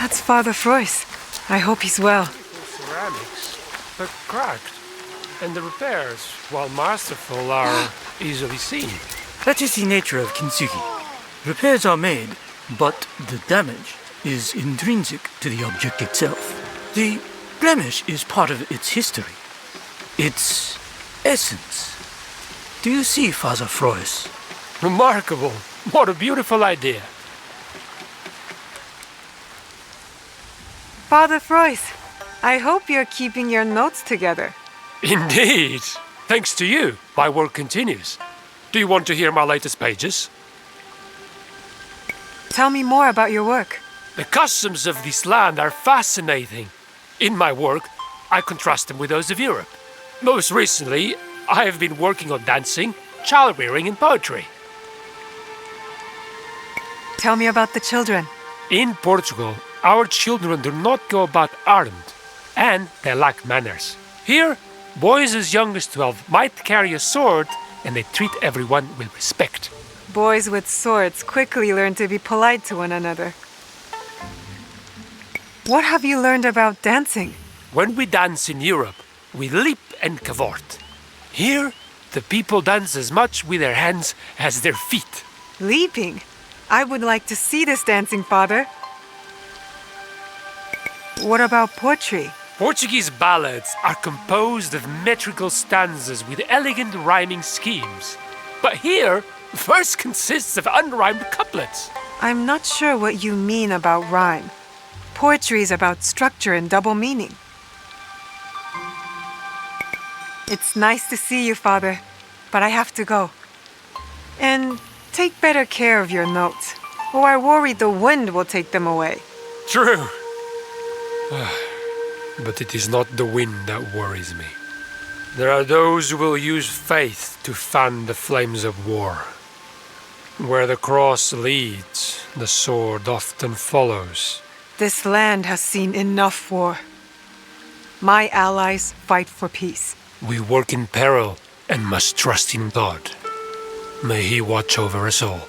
That's Father Frois. I hope he's well. Ceramics, but cracked. And the repairs, while masterful, are easily seen. That is the nature of kintsugi. Repairs are made, but the damage is intrinsic to the object itself. The blemish is part of its history, its essence. Do you see, Father Frois? Remarkable. What a beautiful idea. Father Frois, I hope you're keeping your notes together. Indeed. Thanks to you, my work continues. Do you want to hear my latest pages? Tell me more about your work. The customs of this land are fascinating. In my work, I contrast them with those of Europe. Most recently, I have been working on dancing, child-rearing, and poetry. Tell me about the children. In Portugal, our children do not go about armed, and they lack manners. Here, boys as young as 12 might carry a sword, and they treat everyone with respect. Boys with swords quickly learn to be polite to one another. What have you learned about dancing? When we dance in Europe, we leap and cavort. Here, the people dance as much with their hands as their feet. Leaping? I would like to see this dancing, Father. What about poetry? Portuguese ballads are composed of metrical stanzas with elegant rhyming schemes. But here, verse consists of unrhymed couplets. I'm not sure what you mean about rhyme. Poetry is about structure and double meaning. It's nice to see you, Father, but I have to go. And take better care of your notes, or I worry the wind will take them away. True. But it is not the wind that worries me. There are those who will use faith to fan the flames of war. Where the cross leads, the sword often follows. This land has seen enough war. My allies fight for peace. We work in peril and must trust in God. May He watch over us all.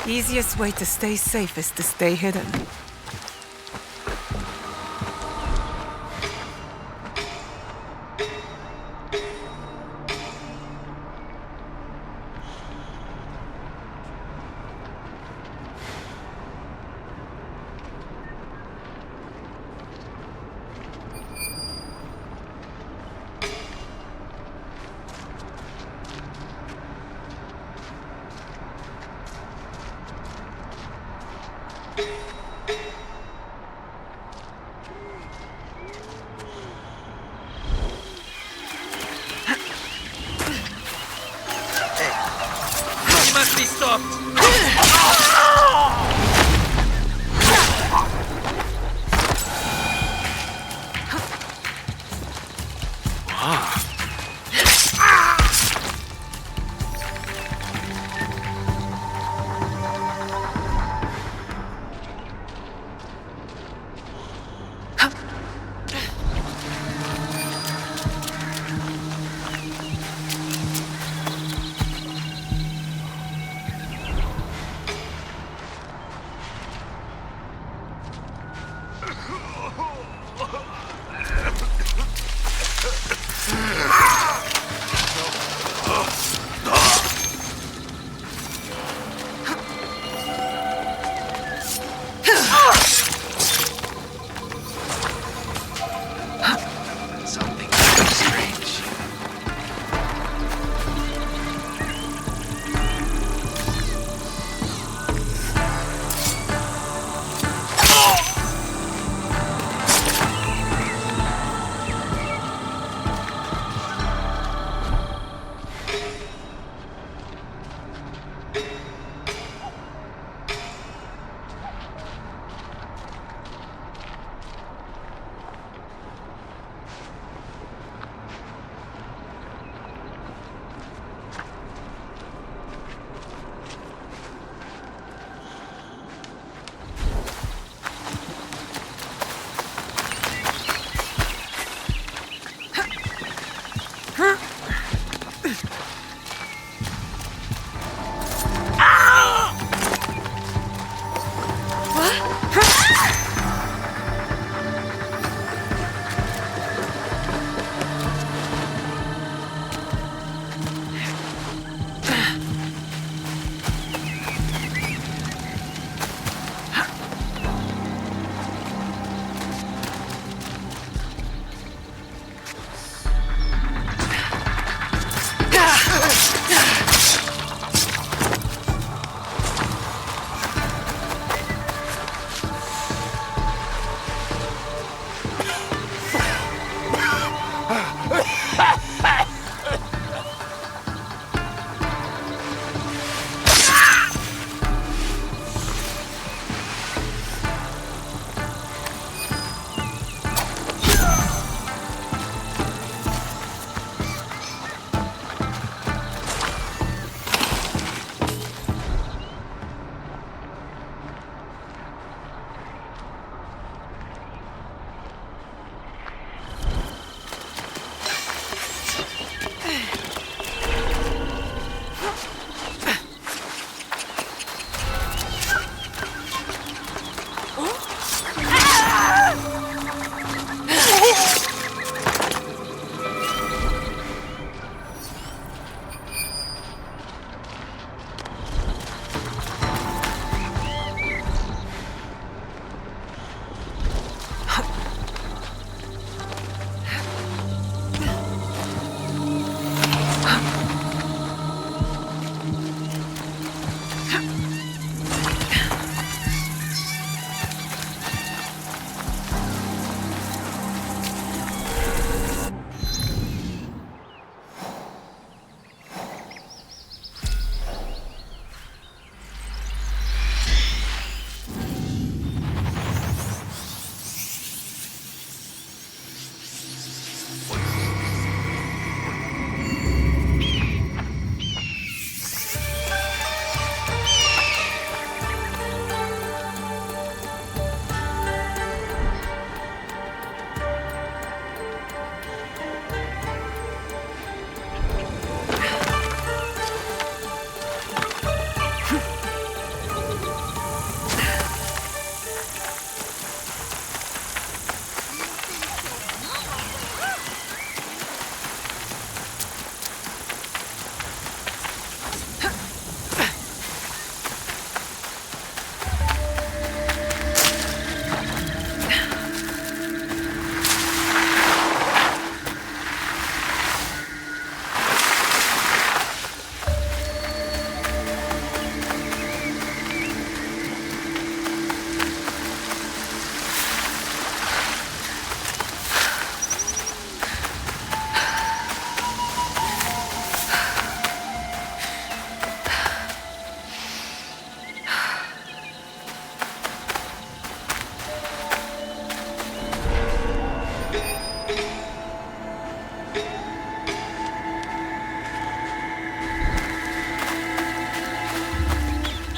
Easiest way to stay safe is to stay hidden.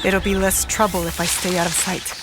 It'll be less trouble if I stay out of sight.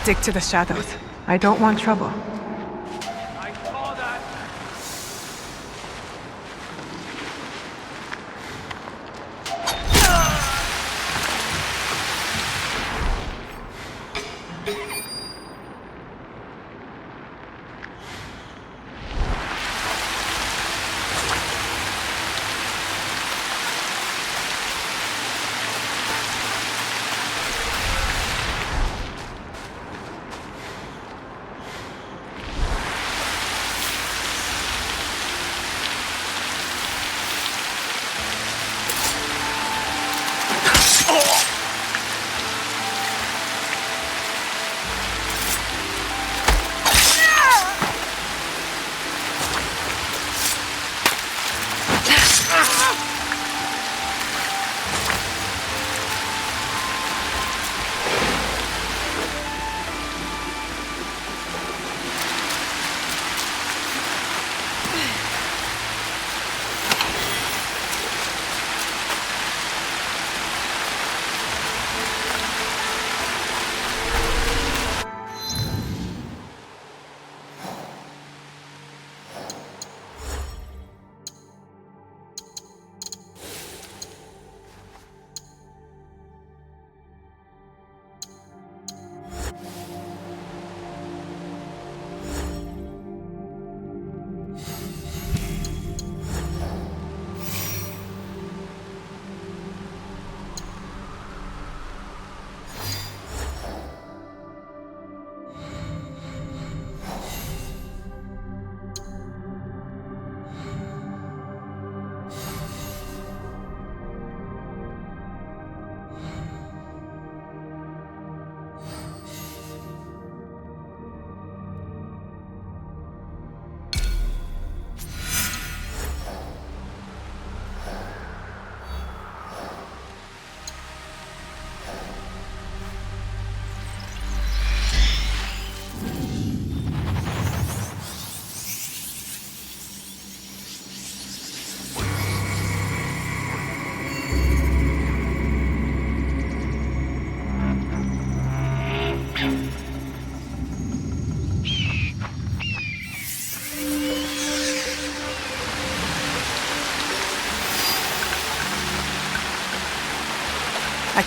Stick to the shadows. I don't want trouble. I saw that.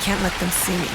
can't let them see me.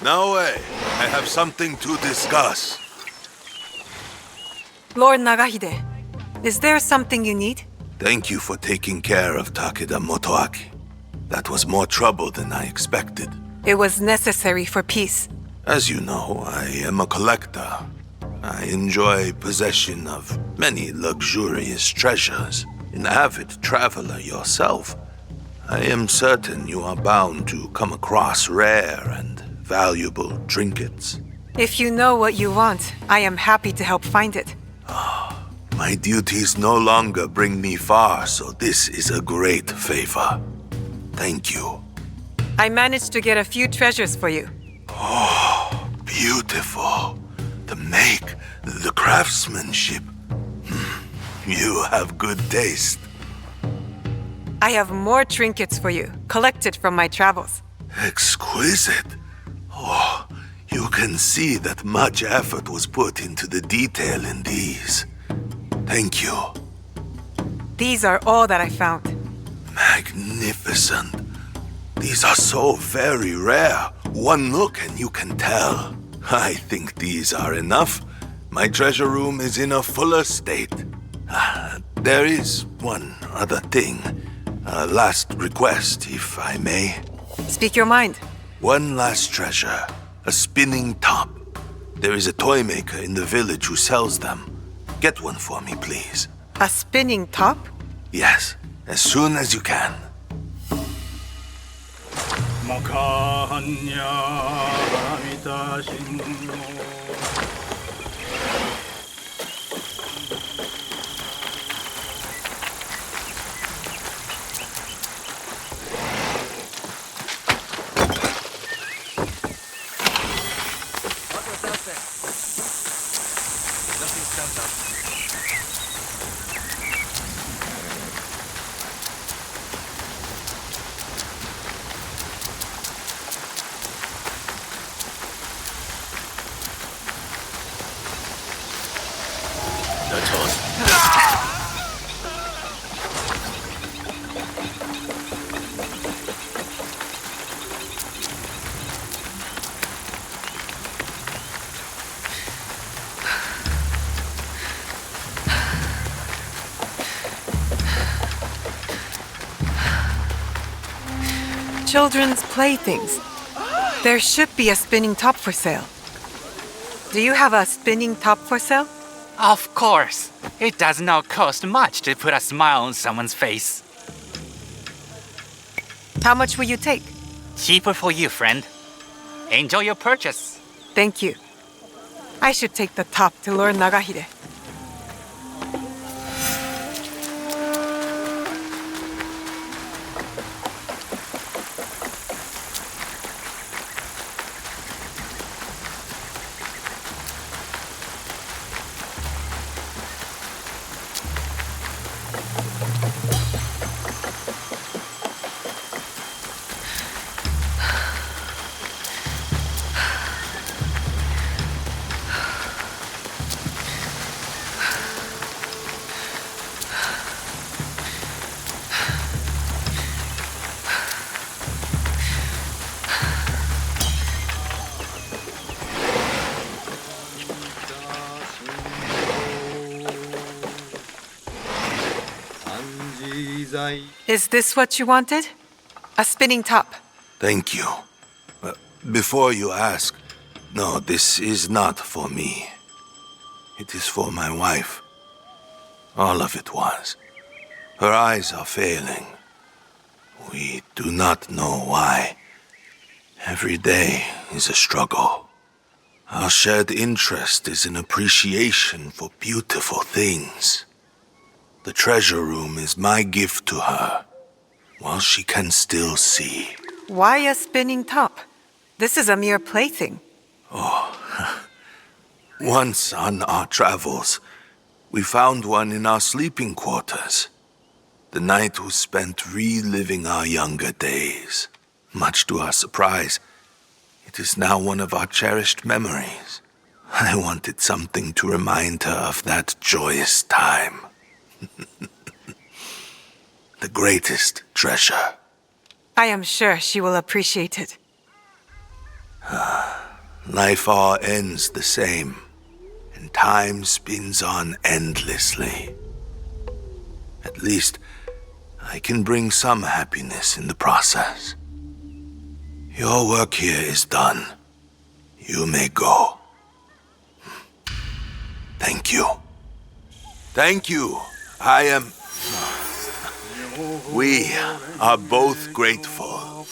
No way. I have something to discuss. Lord Nagahide, is there something you need? Thank you for taking care of Takeda Motoaki. That was more trouble than I expected. It was necessary for peace. As you know, I am a collector. I enjoy possession of many luxurious treasures. An avid traveler yourself, I am certain you are bound to come across rare and valuable trinkets. If you know what you want, I am happy to help find it. My duties no longer bring me far, so this is a great favor. Thank you. I managed to get a few treasures for you. Oh, beautiful. The make, the craftsmanship. You have good taste. I have more trinkets for you, collected from my travels. Exquisite. Oh, you can see that much effort was put into the detail in these. Thank you. These are all that I found. Magnificent. These are so very rare. One look and you can tell. I think these are enough. My treasure room is in a fuller state. There is one other thing. A last request, if I may. Speak your mind. One last treasure. A spinning top. There is a toy maker in the village who sells them. Get one for me, please. A spinning top? Yes, as soon as you can. Children's playthings. There should be a spinning top for sale. Do you have a spinning top for sale? Of course. It does not cost much to put a smile on someone's face. How much will you take? Cheaper for you, friend. Enjoy your purchase. Thank you. I should take the top to Lord Nagahide. Is this what you wanted? A spinning top. Thank you. Before you ask, no, this is not for me. It is for my wife. All of it was. Her eyes are failing. We do not know why. Every day is a struggle. Our shared interest is an appreciation for beautiful things. The treasure room is my gift to her, while she can still see. Why a spinning top? This is a mere plaything. Once on our travels, we found one in our sleeping quarters. The night was spent reliving our younger days. Much to our surprise, it is now one of our cherished memories. I wanted something to remind her of that joyous time. The greatest treasure. I am sure she will appreciate it. Life all ends the same, and time spins on endlessly. At least, I can bring some happiness in the process. Your work here is done. You may go. Thank you. Thank you. We are both grateful.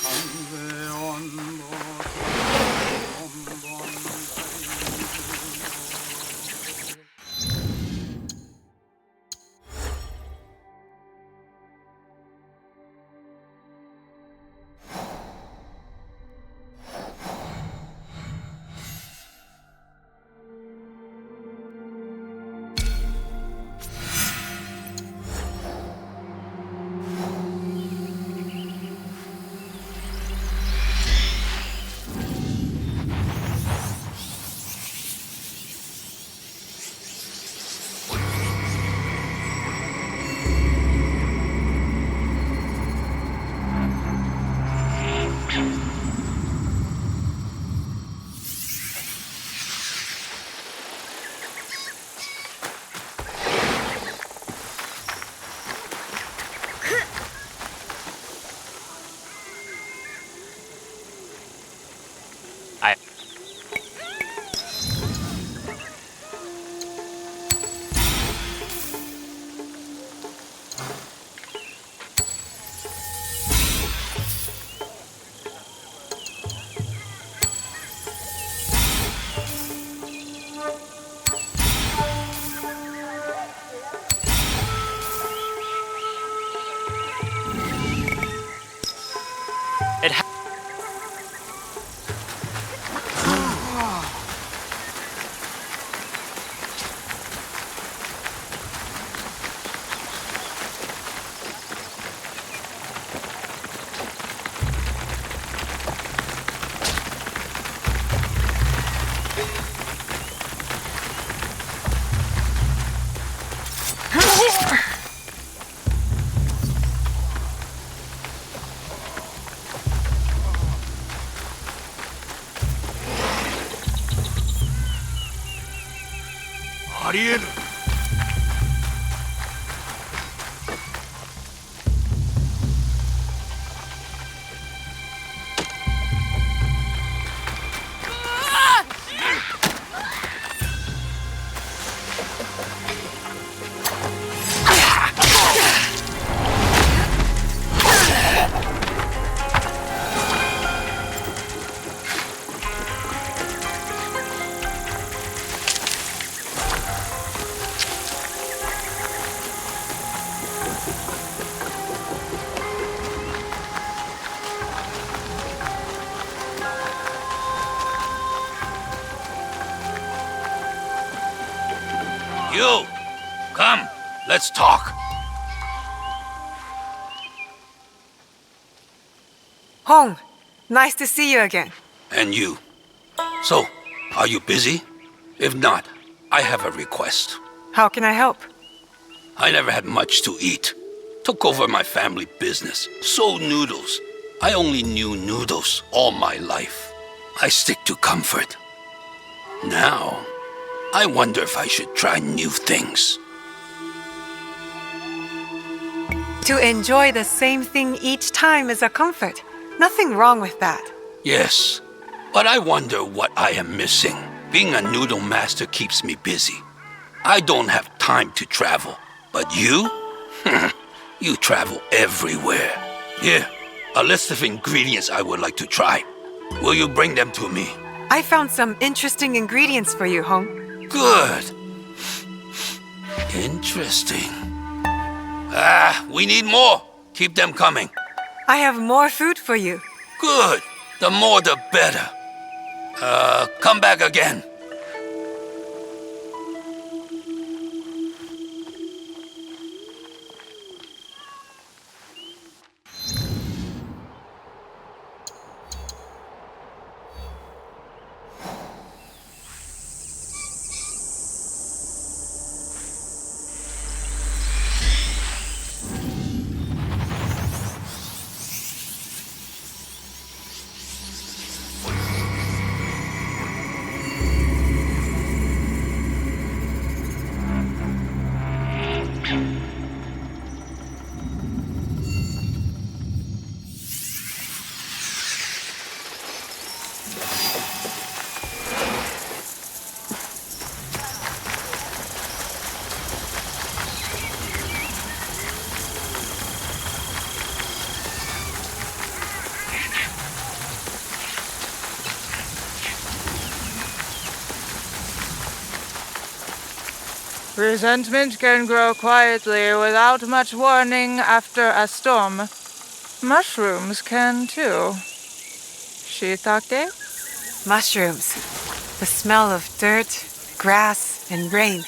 Ariel. You! Come, let's talk. Hong, nice to see you again. And you. So, are you busy? If not, I have a request. How can I help? I never had much to eat. Took over my family business. Sold noodles. I only knew noodles all my life. I stick to comfort. Now, I wonder if I should try new things. To enjoy the same thing each time is a comfort. Nothing wrong with that. Yes, but I wonder what I am missing. Being a noodle master keeps me busy. I don't have time to travel. But you? You travel everywhere. Here, a list of ingredients I would like to try. Will you bring them to me? I found some interesting ingredients for you, Hong. Good. Interesting. We need more. Keep them coming. I have more food for you. Good. The more the better. Come back again. Resentment can grow quietly without much warning after a storm. Mushrooms can too. Shiitake? Mushrooms. The smell of dirt, grass, and rain.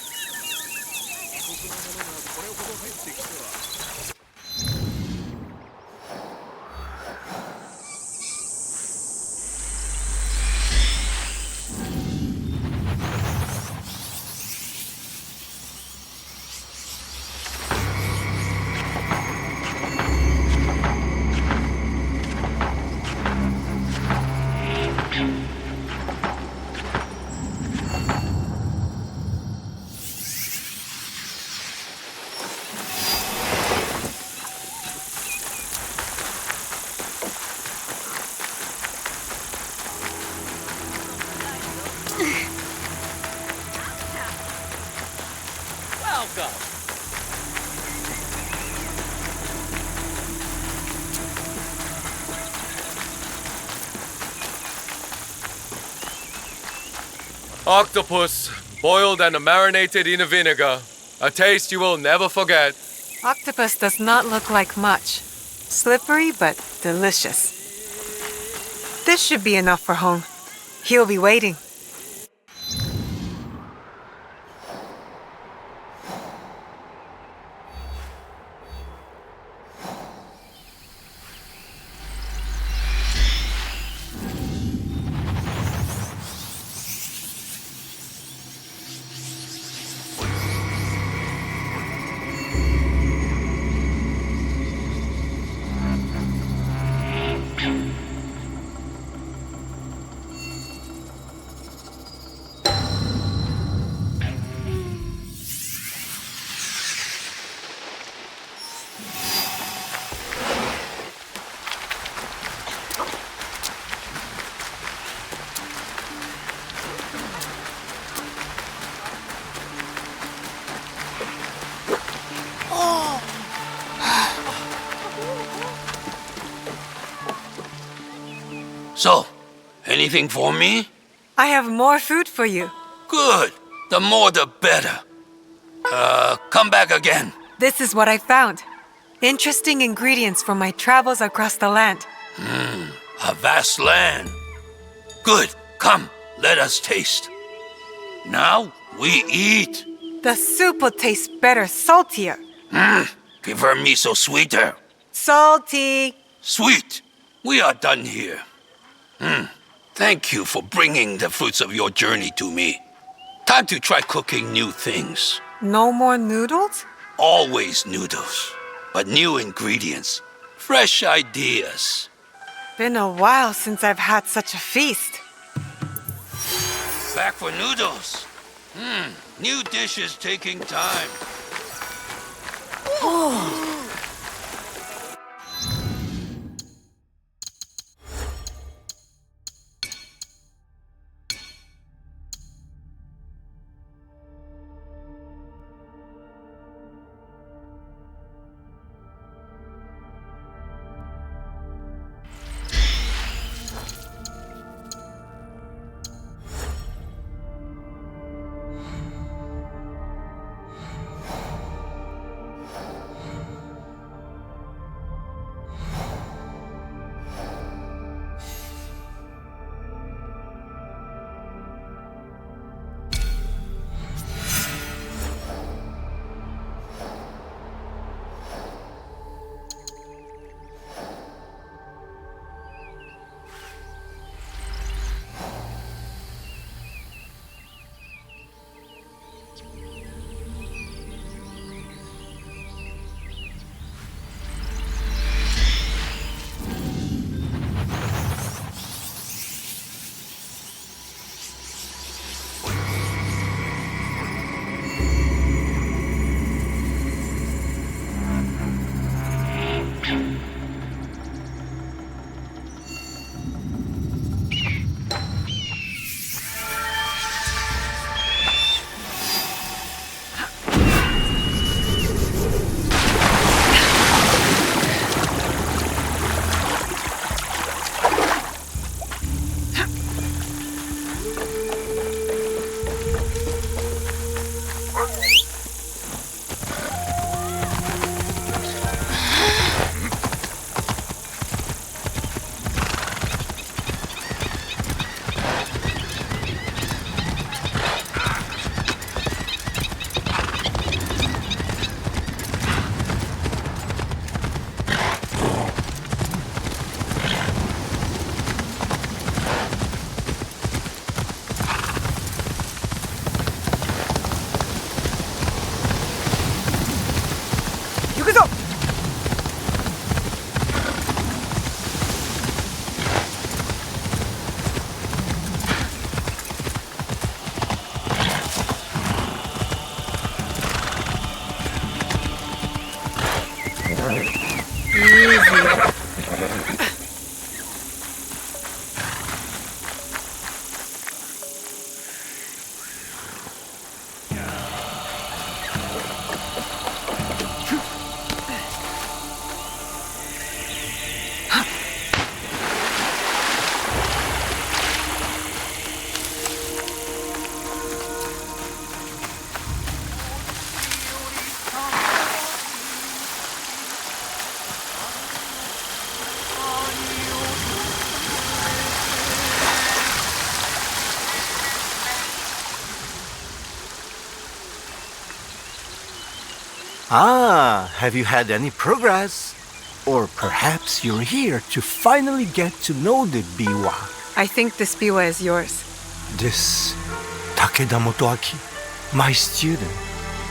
Octopus, boiled and marinated in vinegar. A taste you will never forget. Octopus does not look like much. Slippery, but delicious. This should be enough for Hong. He'll be waiting. So, anything for me? I have more food for you. Good. The more the better. Come back again. This is what I found. Interesting ingredients from my travels across the land. A vast land. Good. Come, let us taste. Now we eat. The soup will taste better, saltier. Give her miso sweeter. Salty. Sweet. We are done here. Thank you for bringing the fruits of your journey to me. Time to try cooking new things. No more noodles? Always noodles, but new ingredients, fresh ideas. Been a while since I've had such a feast. Back for noodles. New dishes taking time. 行くぞ! Ah, have you had any progress? Or perhaps you're here to finally get to know the biwa. I think this biwa is yours. This Takeda Motoaki, my student,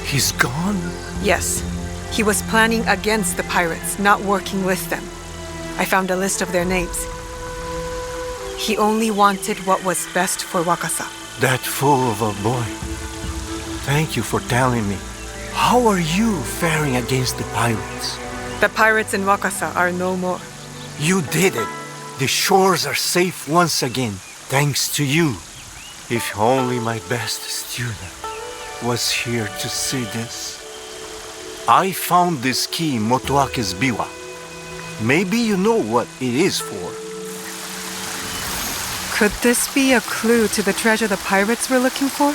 he's gone? Yes. He was planning against the pirates, not working with them. I found a list of their names. He only wanted what was best for Wakasa. That fool of a boy. Thank you for telling me. How are you faring against the pirates? The pirates in Wakasa are no more. You did it. The shores are safe once again, thanks to you. If only my best student was here to see this. I found this key in Motoake's biwa. Maybe you know what it is for. Could this be a clue to the treasure the pirates were looking for?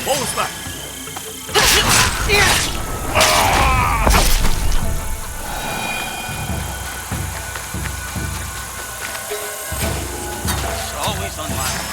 Almost back. Always on my...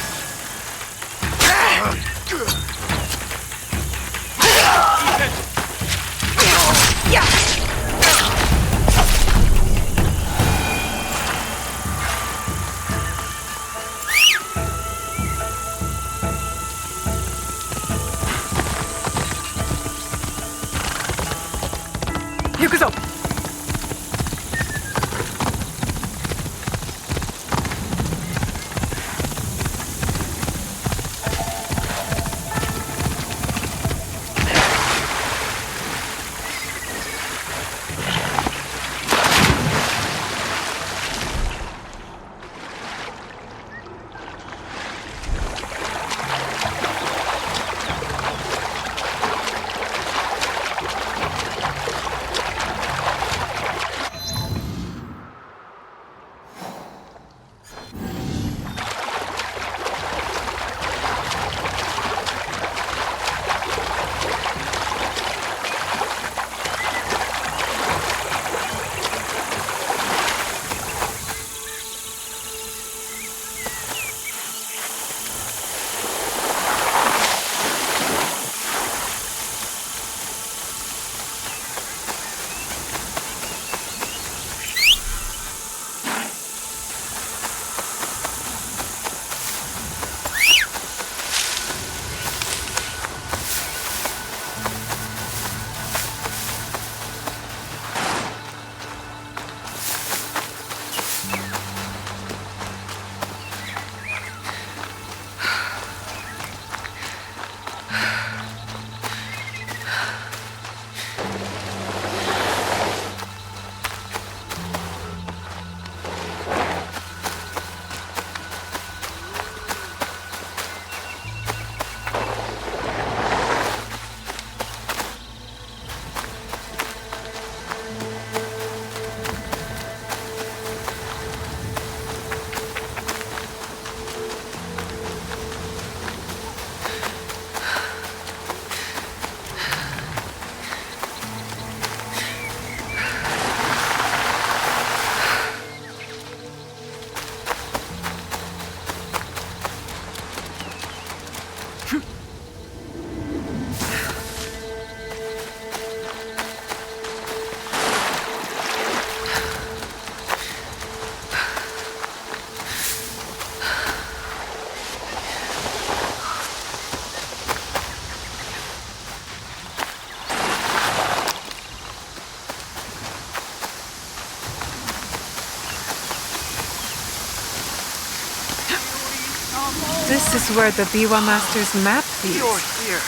This is where the Biwa Master's map leads. You're here.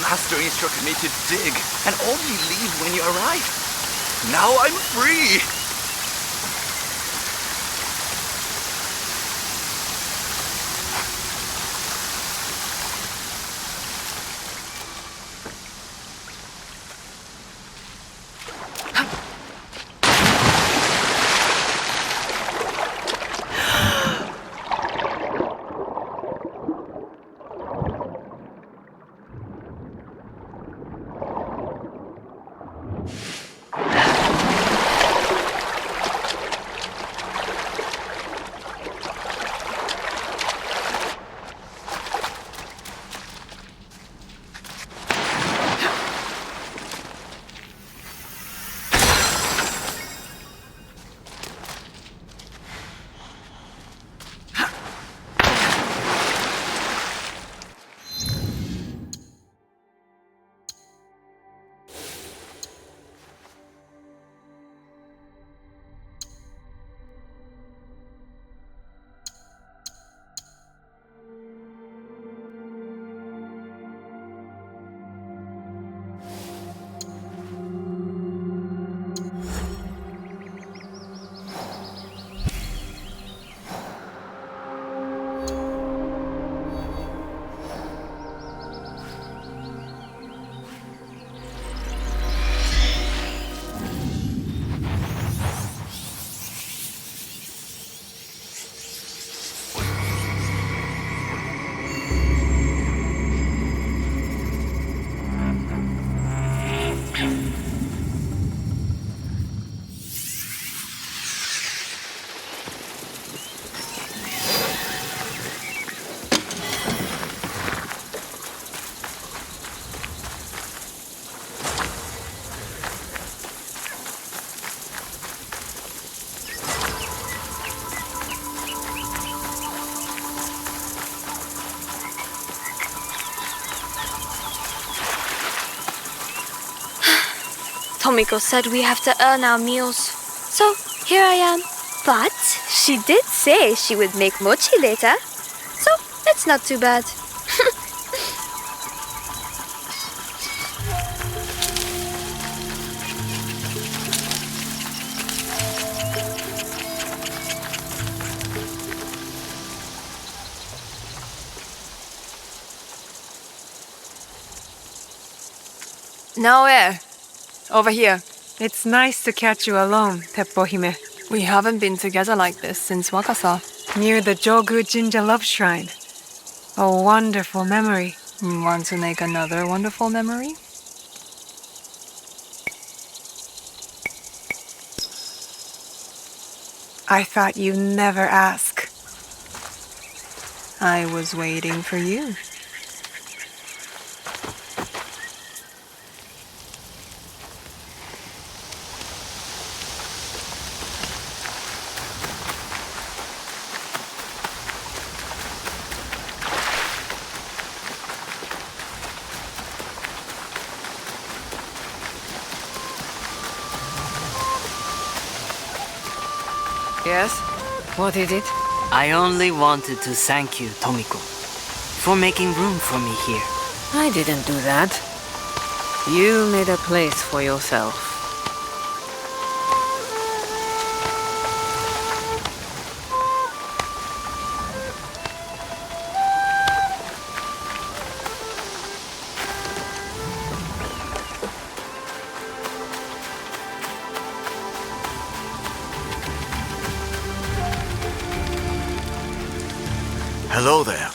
Master instructed me to dig and only leave when you arrive. Now I'm free. Tomiko said we have to earn our meals. So, here I am. But she did say she would make mochi later. So, it's not too bad. Now where? Over here. It's nice to catch you alone, Teppohime. We haven't been together like this since Wakasa. Near the Jogu Jinja Love Shrine. A wonderful memory. Want to make another wonderful memory? I thought you'd never ask. I was waiting for you. Yes? What is it? I only wanted to thank you, Tomiko, for making room for me here. I didn't do that. You made a place for yourself. Hello there.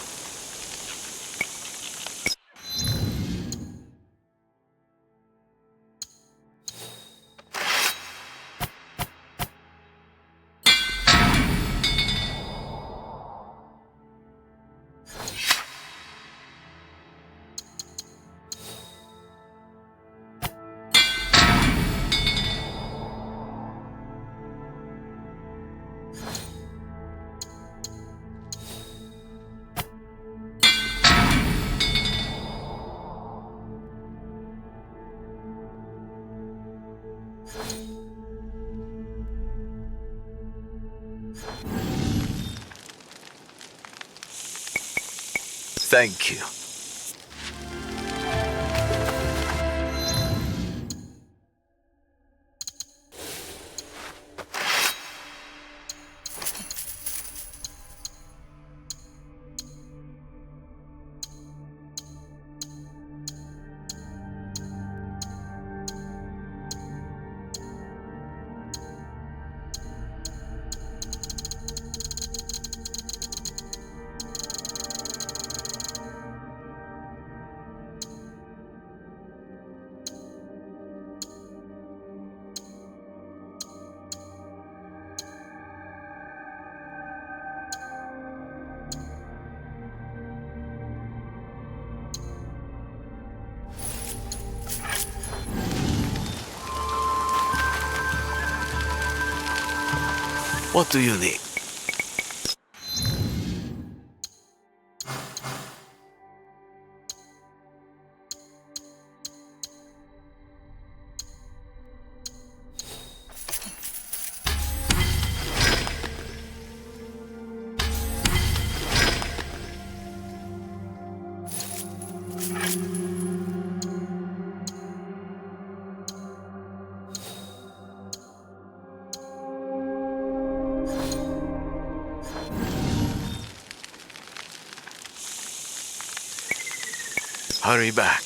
Thank you. What do you need? Hurry back.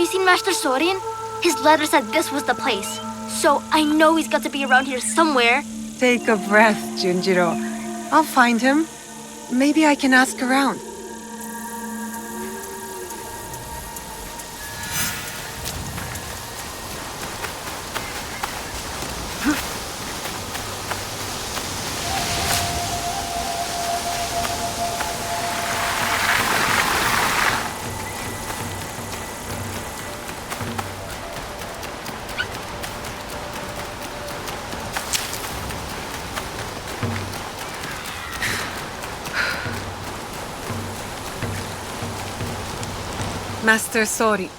you seen Master Sorin? His letter said this was the place. So I know he's got to be around here somewhere. Take a breath, Junjiro. I'll find him. Maybe I can ask around. Master Sori.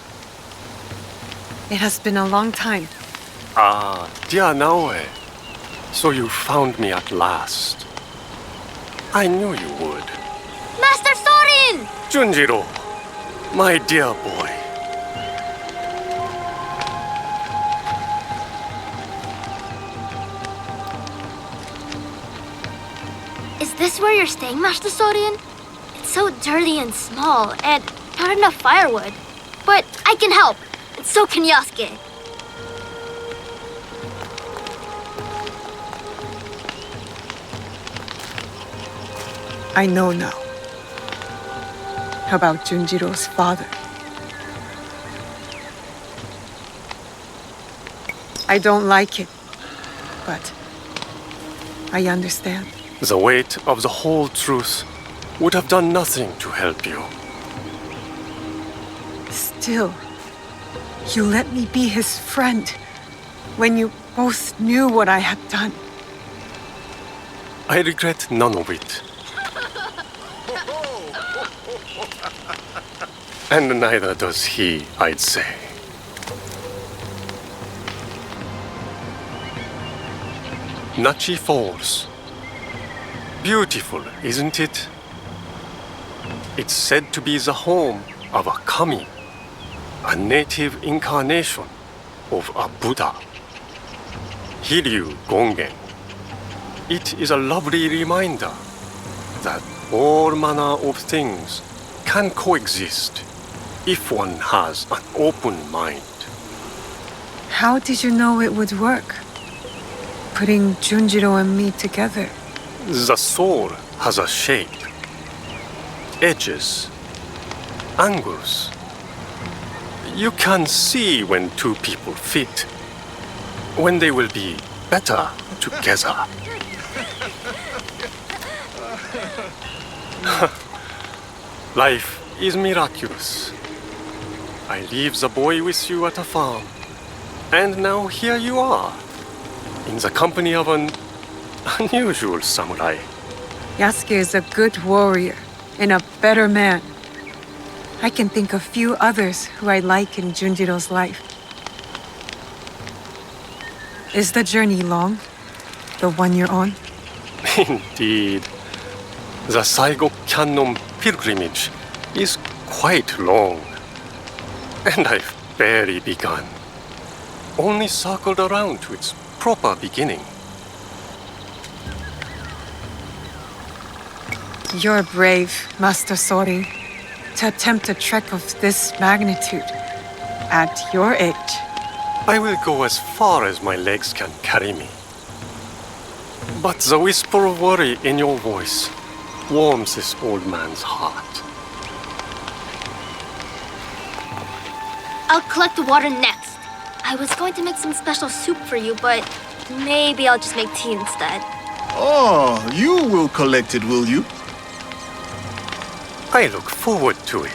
It has been a long time. Ah, dear Naoe. So you found me at last. I knew you would. Master Sorin! Junjiro, my dear boy. Is this where you're staying, Master Sorin? It's so dirty and small, and not enough firewood. But I can help, and so can Yasuke. I know now about Junjiro's father. I don't like it, but I understand. The weight of the whole truth would have done nothing to help you. Still, you let me be his friend when you both knew what I had done. I regret none of it. And neither does he, I'd say. Nachi Falls. Beautiful, isn't it? It's said to be the home of a kami, a native incarnation of a Buddha. Hiryu Gongen. It is a lovely reminder that all manner of things can coexist if one has an open mind. How did you know it would work? Putting Junjiro and me together. The soul has a shape, edges, angles. You can see when two people fit, when they will be better together. Life is miraculous. I leave the boy with you at a farm, and now here you are, in the company of an unusual samurai. Yasuke is a good warrior and a better man. I can think of few others who I like in Junjiro's life. Is the journey long? The one you're on? Indeed. The Saigo Cannon pilgrimage is quite long. And I've barely begun. Only circled around to its proper beginning. You're brave, Master Sori, to attempt a trek of this magnitude at your age. I will go as far as my legs can carry me. But the whisper of worry in your voice warms this old man's heart. I'll collect the water next. I was going to make some special soup for you, but maybe I'll just make tea instead. Oh, you will collect it, will you? I look forward to it.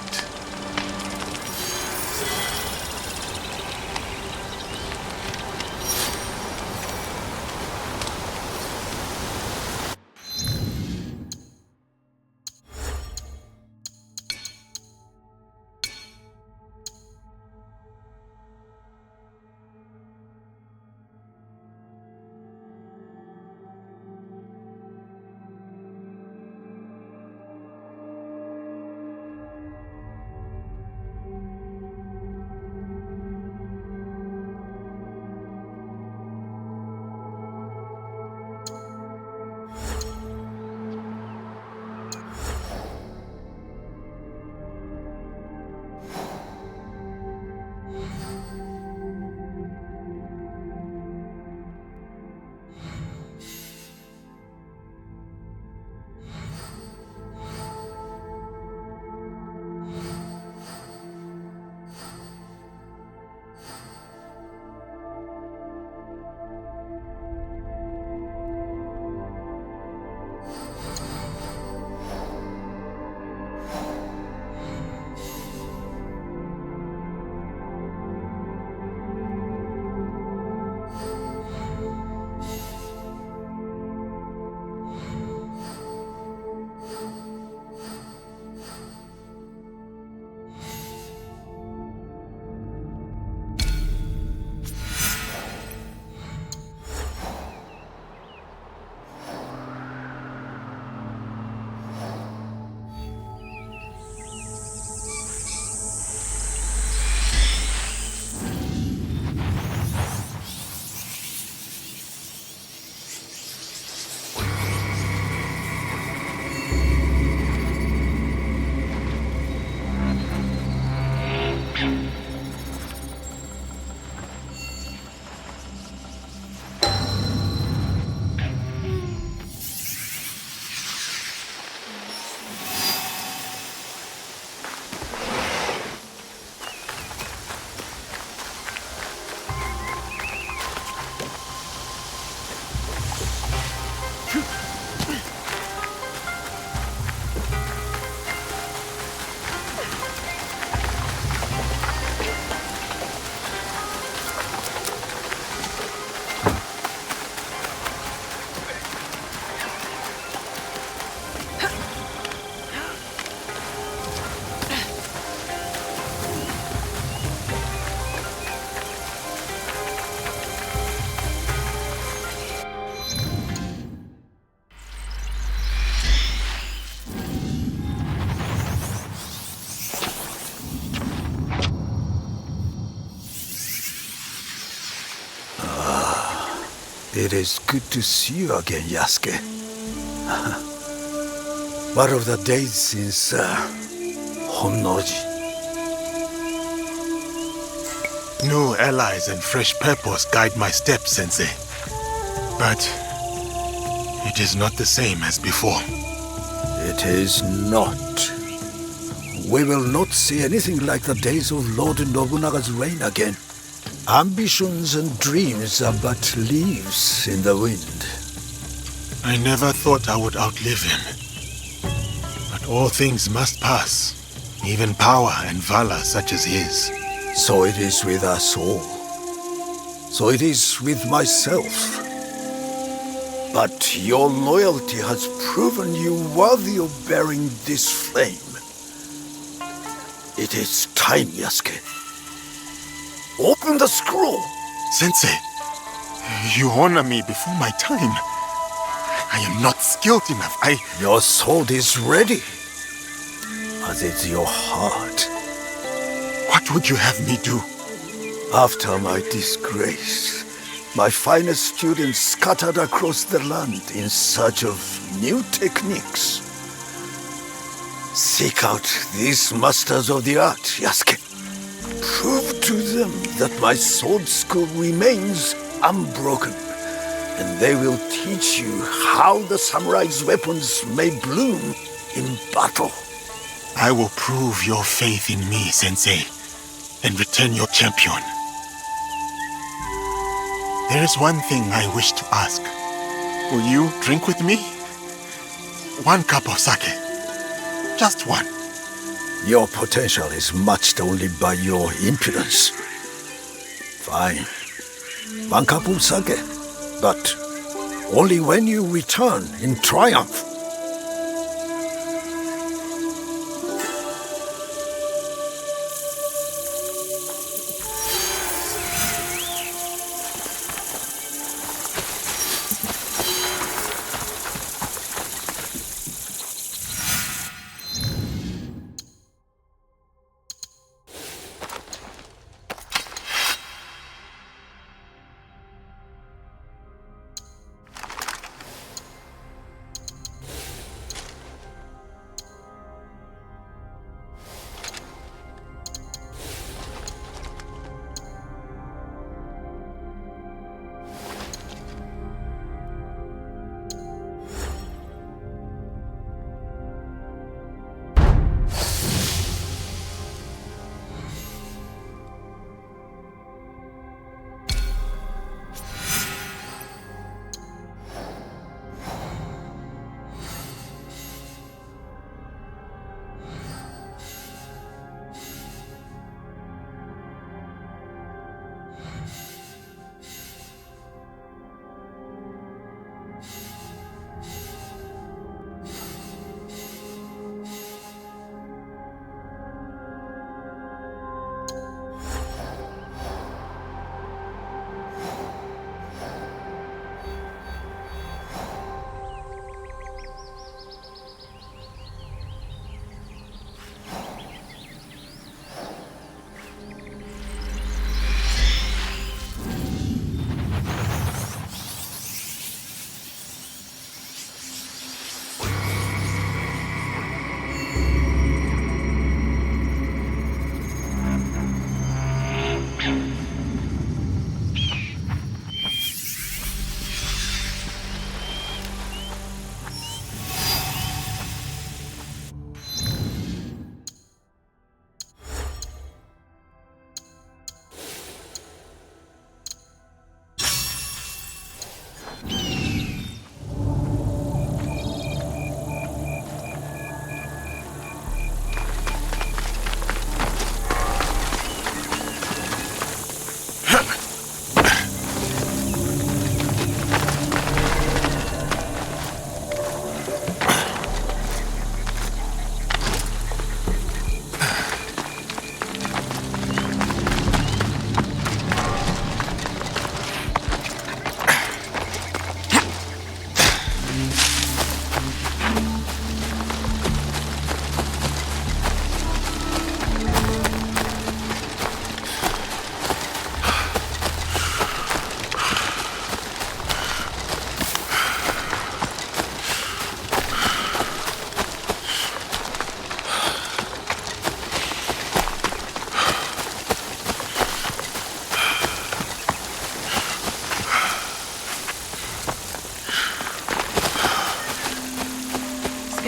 It is good to see you again, Yasuke. What of the days since Honnoji? New allies and fresh purpose guide my steps, Sensei. But it is not the same as before. It is not. We will not see anything like the days of Lord Nobunaga's reign again. Ambitions and dreams are but leaves in the wind. I never thought I would outlive him. But all things must pass, even power and valor such as his. So it is with us all. So it is with myself. But your loyalty has proven you worthy of bearing this flame. It is time, Yasuke. Open the scroll! Sensei, you honor me before my time. I am not skilled enough. Your sword is ready, as is your heart. What would you have me do? After my disgrace, my finest students scattered across the land in search of new techniques. Seek out these masters of the art, Yasuke. Prove to them that my sword school remains unbroken, and they will teach you how the samurai's weapons may bloom in battle. I will prove your faith in me, Sensei, and return your champion. There is one thing I wish to ask. Will you drink with me? 1 cup of sake. Just one. Your potential is matched only by your impudence. Fine. 1 cup of sake. But only when you return in triumph.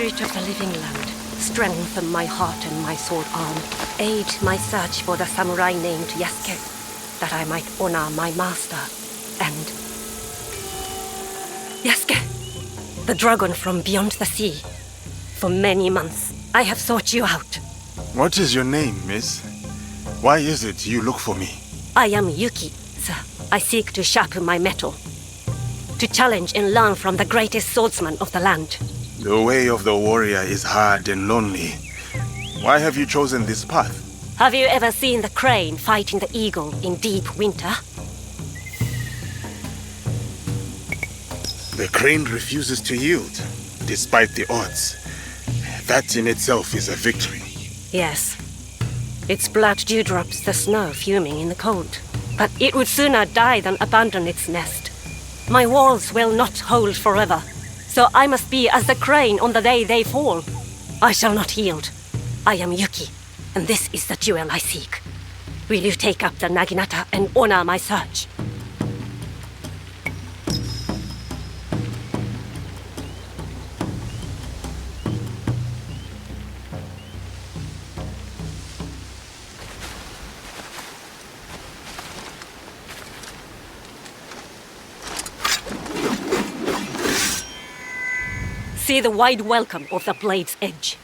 spirit of the living land, strengthen my heart and my sword arm. Aid my search for the samurai named Yasuke, that I might honor my master and... Yasuke, the dragon from beyond the sea. For many months, I have sought you out. What is your name, miss? Why is it you look for me? I am Yuki, sir. I seek to sharpen my mettle, to challenge and learn from the greatest swordsman of the land. The way of the warrior is hard and lonely. Why have you chosen this path? Have you ever seen the crane fighting the eagle in deep winter? The crane refuses to yield, despite the odds. That in itself is a victory. Yes. Its blood dewdrops the snow fuming in the cold. But it would sooner die than abandon its nest. My walls will not hold forever, so I must be as the crane on the day they fall. I shall not yield. I am Yuki, and this is the jewel I seek. Will you take up the naginata and honor my search? See the wide welcome of the blade's edge.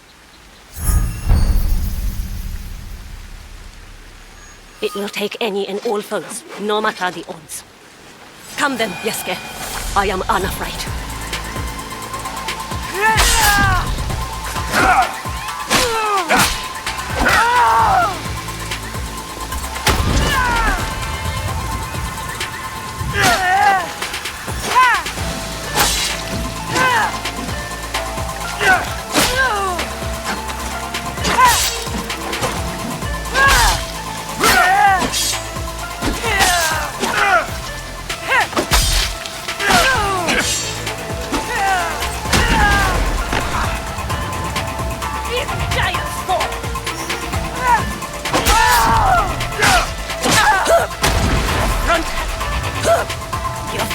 It will take any and all foes, no matter the odds. Come then, Yasuke. I am unafraid.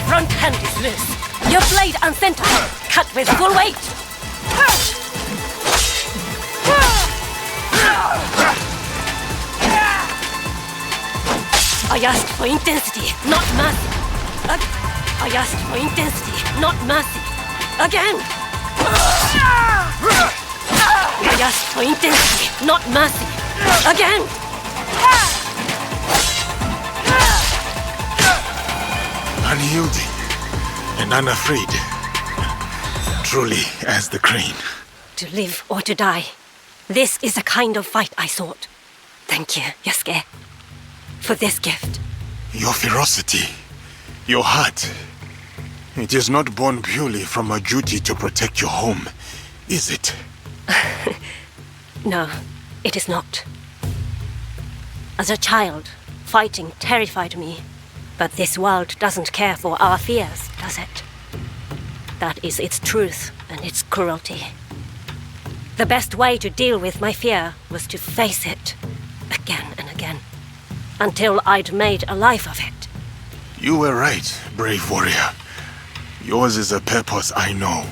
Front hand is loose. Your blade uncentered. Cut with full weight. I asked for intensity, not mercy. I asked for intensity, not mercy. Again. I asked for intensity, not mercy. Again. Unyielding and unafraid. Truly as the crane. To live or to die. This is the kind of fight I sought. Thank you, Yasuke, for this gift. Your ferocity, your heart. It is not born purely from a duty to protect your home, is it? No, it is not. As a child, fighting terrified me. But this world doesn't care for our fears, does it? That is its truth and its cruelty. The best way to deal with my fear was to face it again and again, until I'd made a life of it. You were right, brave warrior. Yours is a purpose I know.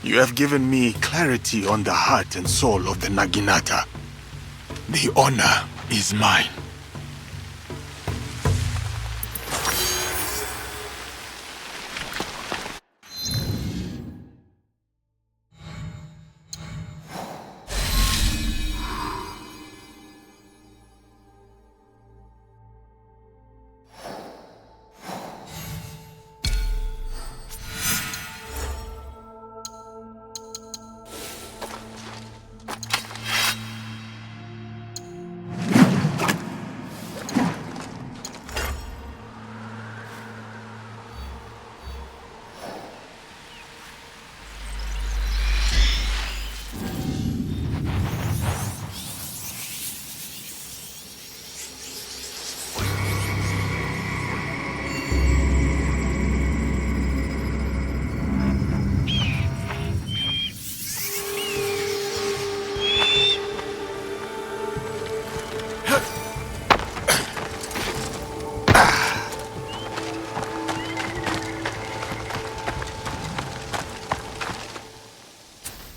You have given me clarity on the heart and soul of the Naginata. The honor is mine.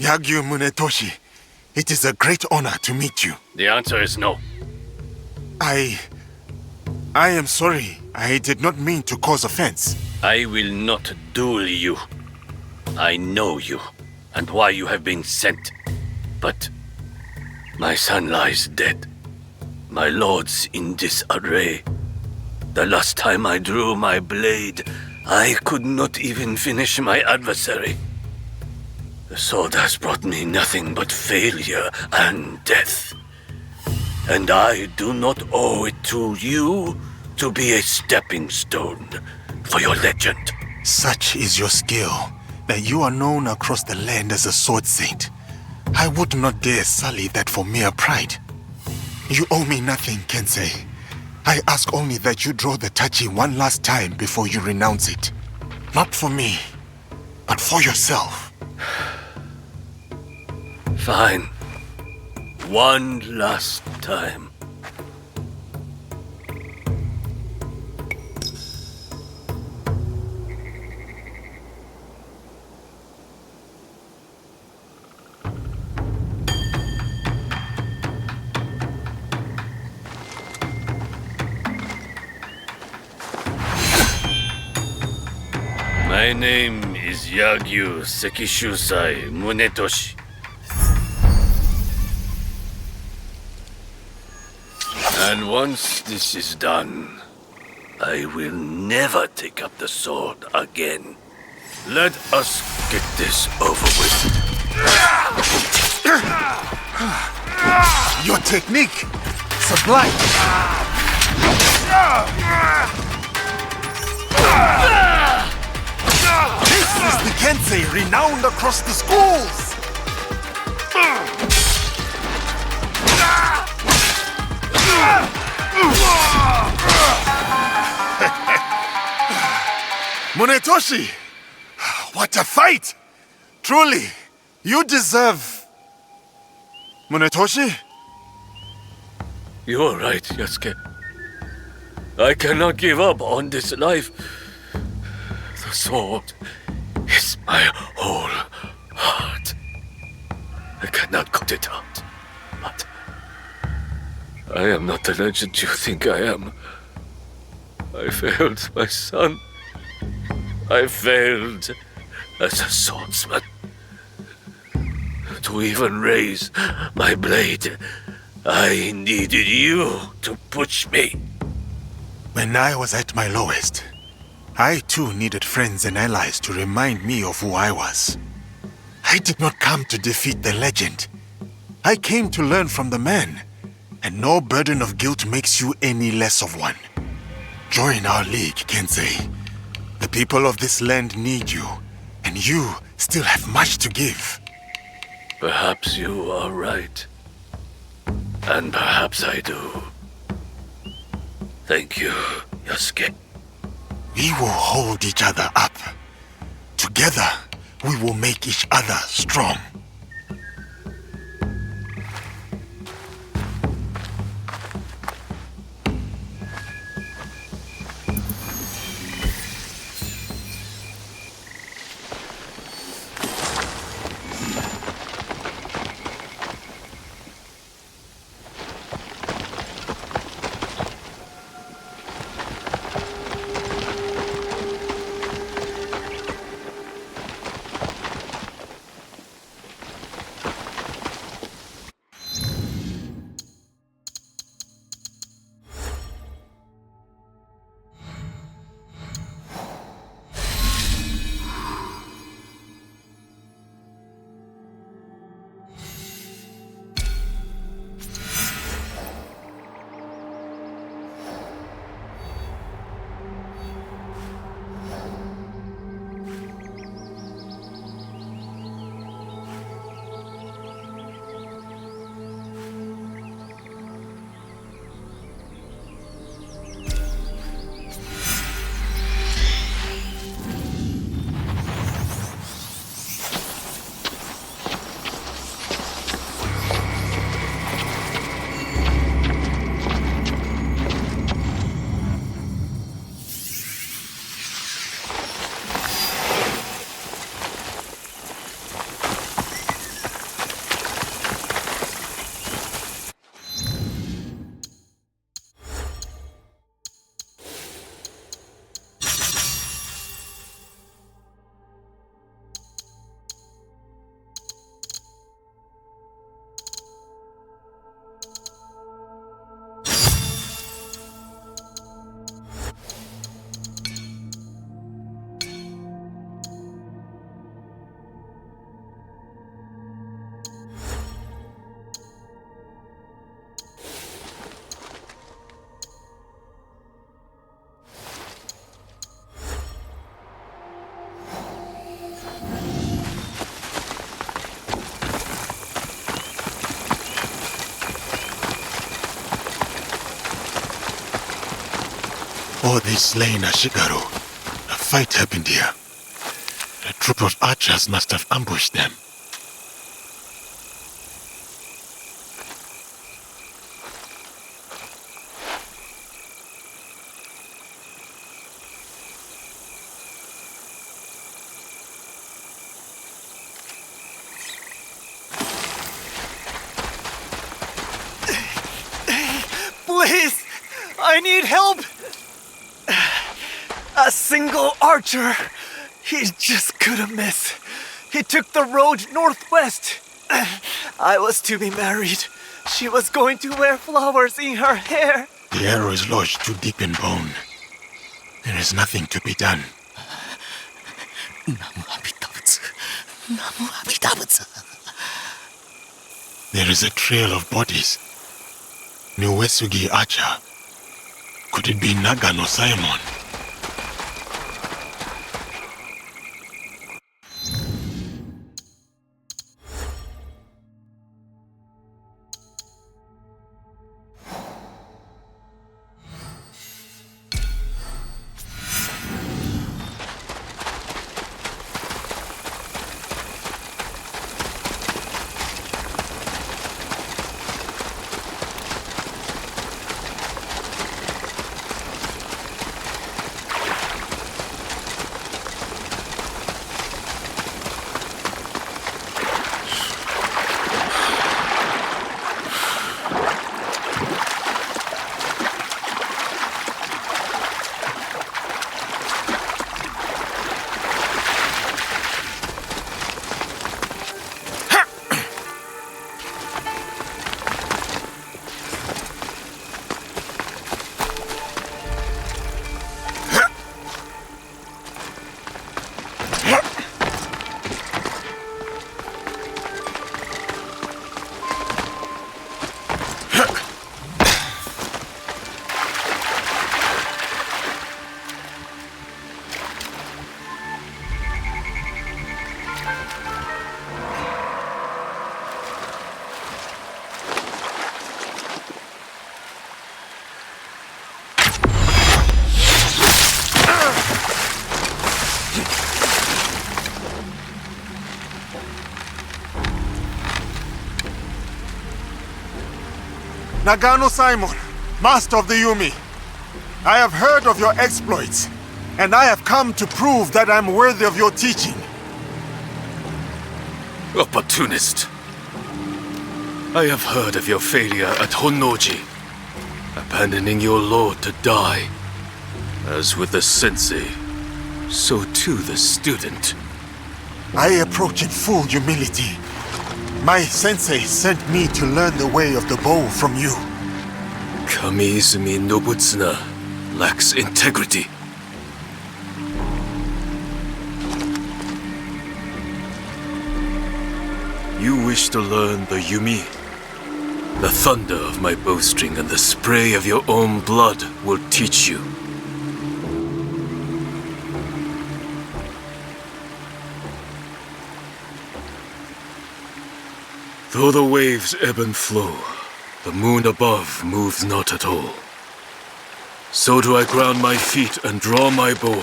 Yagyu Munetoshi, it is a great honor to meet you. The answer is no. I am sorry. I did not mean to cause offense. I will not duel you. I know you, and why you have been sent. But my son lies dead. My lord's in disarray. The last time I drew my blade, I could not even finish my adversary. The sword has brought me nothing but failure and death. And I do not owe it to you to be a stepping stone for your legend. Such is your skill, that you are known across the land as a sword saint. I would not dare sully that for mere pride. You owe me nothing, Kensei. I ask only that you draw the tachi one last time before you renounce it. Not for me, but for yourself. Fine. One last time. My name is Yagyu Sekishusai Munetoshi. And once this is done, I will never take up the sword again. Let us get this over with. Your technique, sublime. This is the Kensei renowned across the schools. Munetoshi! What a fight! Truly, you deserve... Munetoshi? You are right, Yasuke. I cannot give up on this life. The sword is my whole heart. I cannot cut it out. But I am not the legend you think I am. I failed my son. I failed as a swordsman. To even raise my blade, I needed you to push me. When I was at my lowest, I too needed friends and allies to remind me of who I was. I did not come to defeat the legend. I came to learn from the man, and no burden of guilt makes you any less of one. Join our league, Kensei. The people of this land need you, and you still have much to give. Perhaps you are right. And perhaps I do. Thank you, Yasuke. We will hold each other up. Together, we will make each other strong. before they slain Ashigaru, a fight happened here. A troop of archers must have ambushed them. Please! I need help! A single archer. He just couldn't miss. He took the road northwest. I was to be married. She was going to wear flowers in her hair. The arrow is lodged too deep in bone. There is nothing to be done. There is a trail of bodies. Nuesugi Archer. Could it be Nagano Simon? Nagano Simon, Master of the Yumi. I have heard of your exploits, and I have come to prove that I'm worthy of your teaching. Opportunist. I have heard of your failure at Honnoji, abandoning your lord to die. As with the sensei, so too the student. I approach in full humility. My sensei sent me to learn the way of the bow from you. Kamiizumi Nobutsuna lacks integrity. You wish to learn the Yumi? The thunder of my bowstring and the spray of your own blood will teach you. Though the waves ebb and flow, the moon above moves not at all. So do I ground my feet and draw my bow,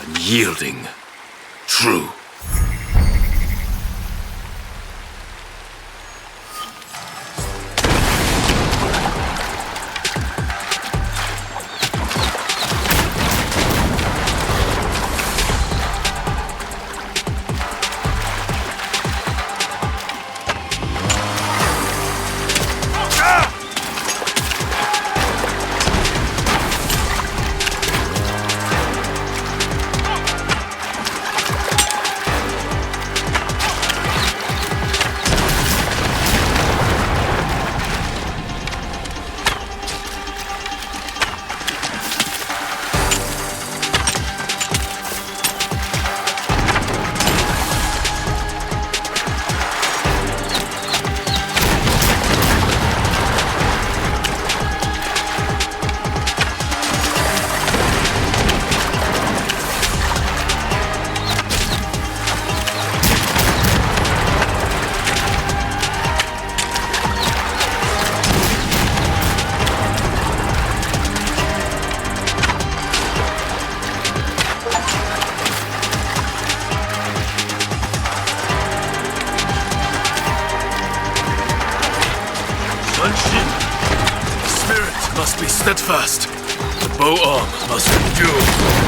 unyielding, true. steadfast. The bow arm must endure.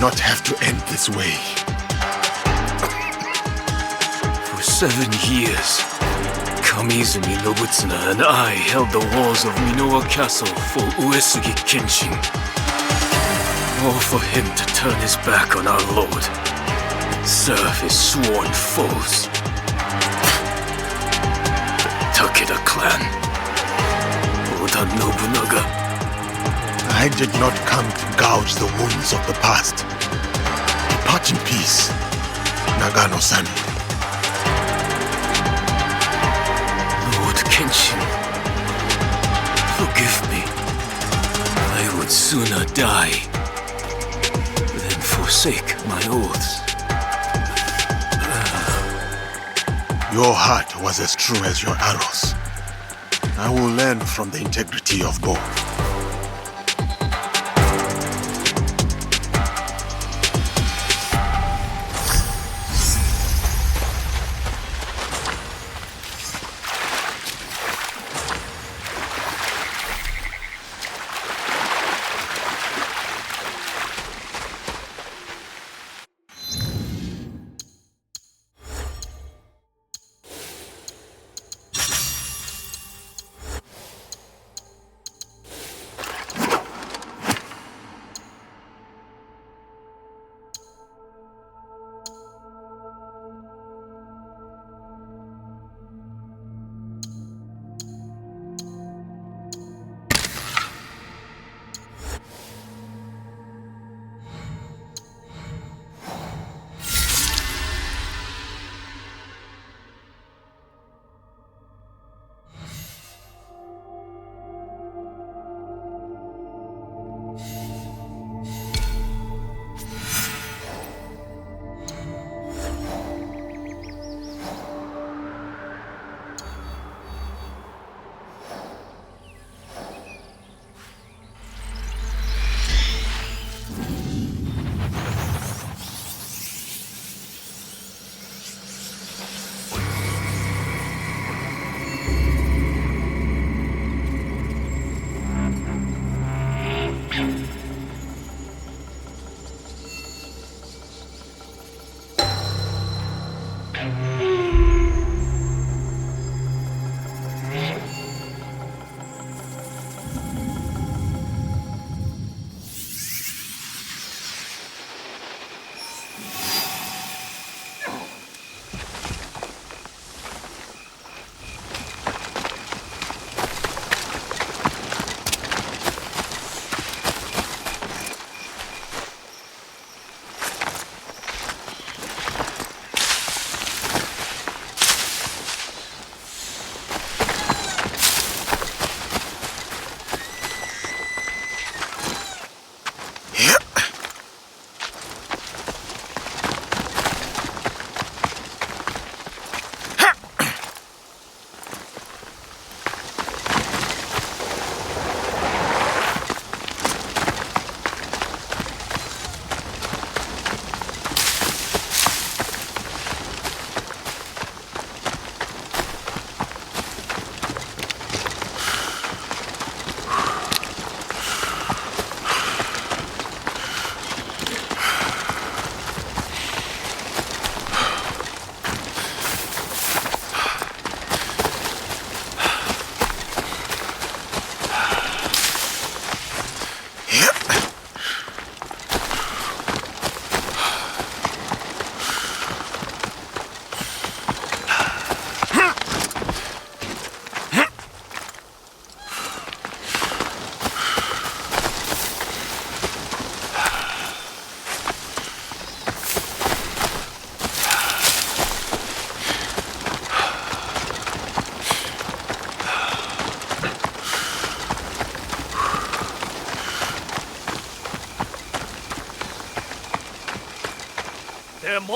Not have to end this way. For 7 years, Kamizumi Nobutsuna and I held the walls of Minowa Castle for Uesugi Kenshin. All for him to turn his back on our lord, serve his sworn foes. The Takeda clan, Oda Nobunaga. I did not come to gouge the wounds of the past. Depart in peace, Nagano-san. Lord Kenshin, forgive me. I would sooner die than forsake my oaths. Your heart was as true as your arrows. I will learn from the integrity of both.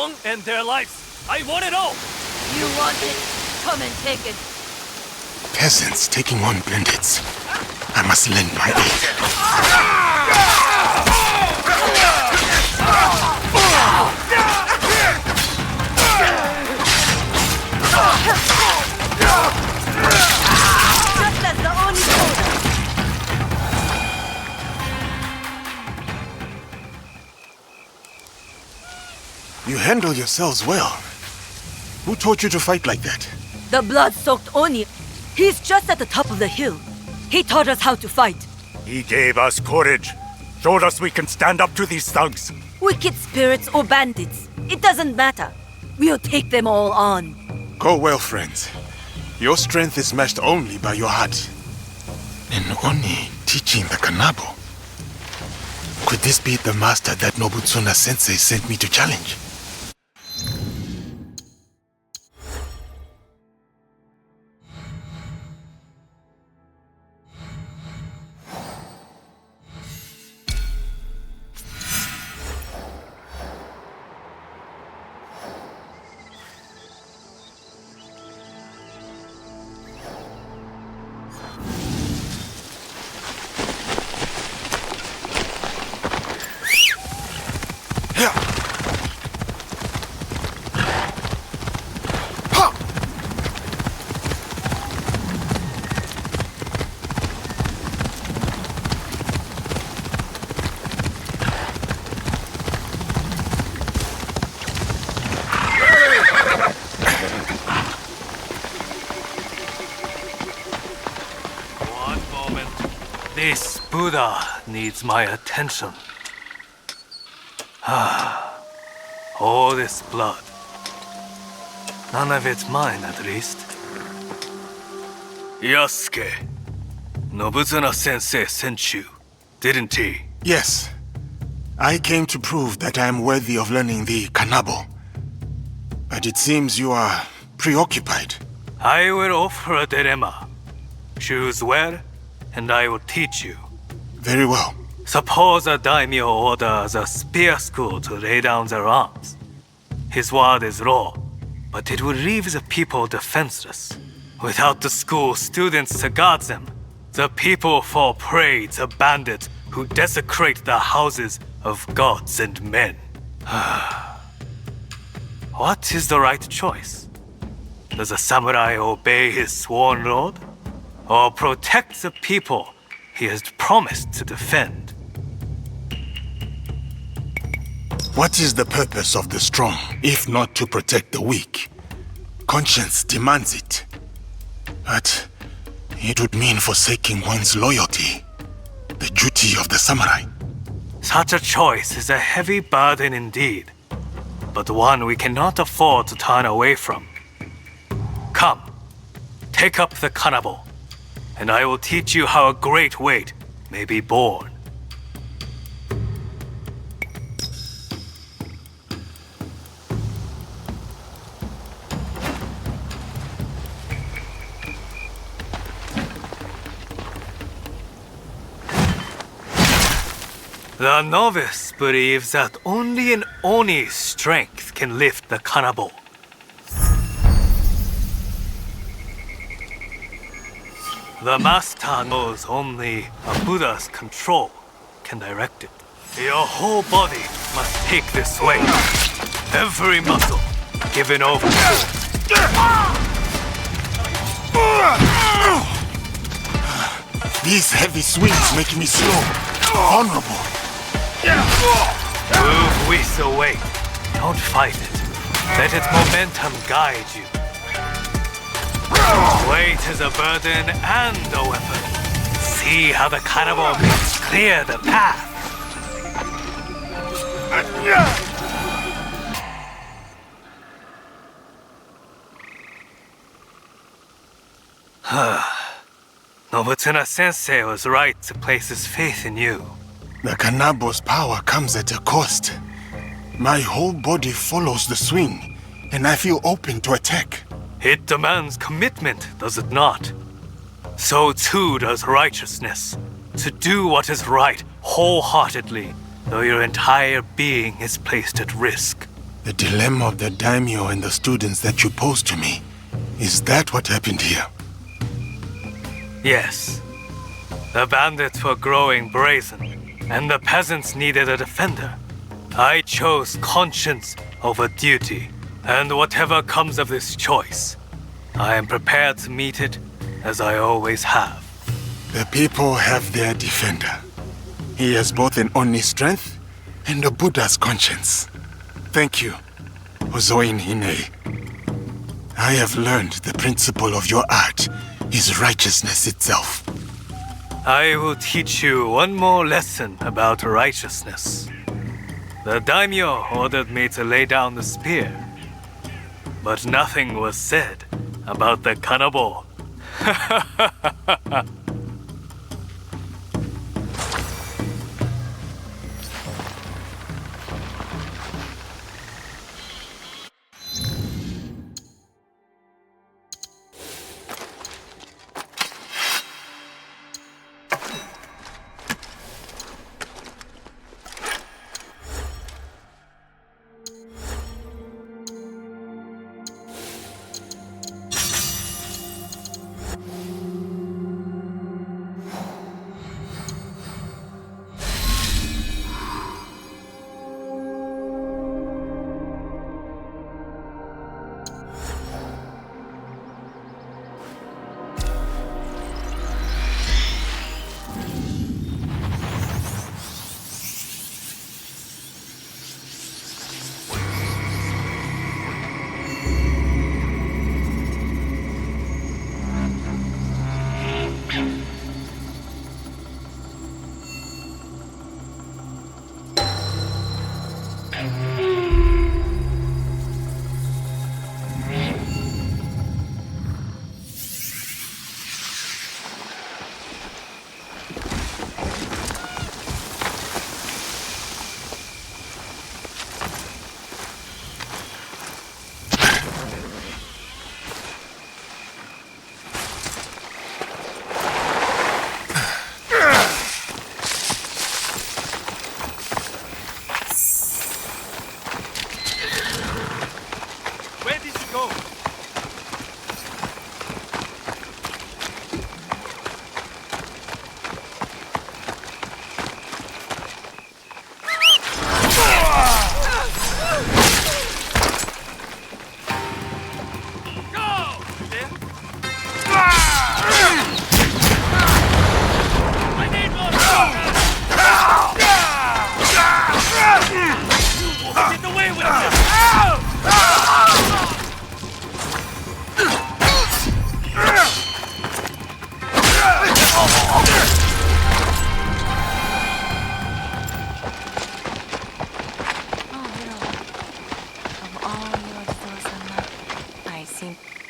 Hmong and their lives. I want it all! You want it? Come and take it. Peasants taking on bandits. I must lend my aid. Just as the Oni told us. You handle yourselves well. Who taught you to fight like that? The blood-soaked Oni. He's just at the top of the hill. He taught us how to fight. He gave us courage. Showed us we can stand up to these thugs. Wicked spirits or bandits. It doesn't matter. We'll take them all on. Go well, friends. Your strength is matched only by your heart. An Oni teaching the Kanabo. Could this be the master that Nobutsuna Sensei sent me to challenge? This Buddha needs my attention. All this blood. None of it's mine, at least. Yasuke, Nobutsuna Sensei sent you, didn't he? Yes. I came to prove that I am worthy of learning the Kanabo. But it seems you are preoccupied. I will offer a dilemma. Choose where, and I will teach you. Very well. Suppose a daimyo orders a spear school to lay down their arms. His word is law, but it will leave the people defenseless. Without the school students to guard them, the people fall prey to bandits who desecrate the houses of gods and men. What is the right choice? Does a samurai obey his sworn lord? Or protect the people he has promised to defend? What is the purpose of the strong, if not to protect the weak? Conscience demands it. But it would mean forsaking one's loyalty, the duty of the samurai. Such a choice is a heavy burden indeed, but one we cannot afford to turn away from. Come, take up the kanabo, and I will teach you how a great weight may be borne. The novice believes that only an Oni's strength can lift the kanabo. The master knows only a Buddha's control can direct it. Your whole body must take this way. Every muscle given over to it. These heavy swings make me slow, vulnerable. Move with the weight. Don't fight it. Let its momentum guide you. Weight is a burden and a weapon. See how the kanabo makes clear the path. Nobutsuna Sensei was right to place his faith in you. The Kanabo's power comes at a cost. My whole body follows the swing, and I feel open to attack. It demands commitment, does it not? So too does righteousness. To do what is right wholeheartedly, though your entire being is placed at risk. The dilemma of the daimyo and the students that you posed to me. Is that what happened here? Yes. The bandits were growing brazen, and the peasants needed a defender. I chose conscience over duty, and whatever comes of this choice, I am prepared to meet it as I always have. The people have their defender. He has both an Oni strength and a Buddha's conscience. Thank you, Ozoin Hine. I have learned the principle of your art is righteousness itself. I will teach you one more lesson about righteousness. The daimyo ordered me to lay down the spear, but nothing was said about the kanabo.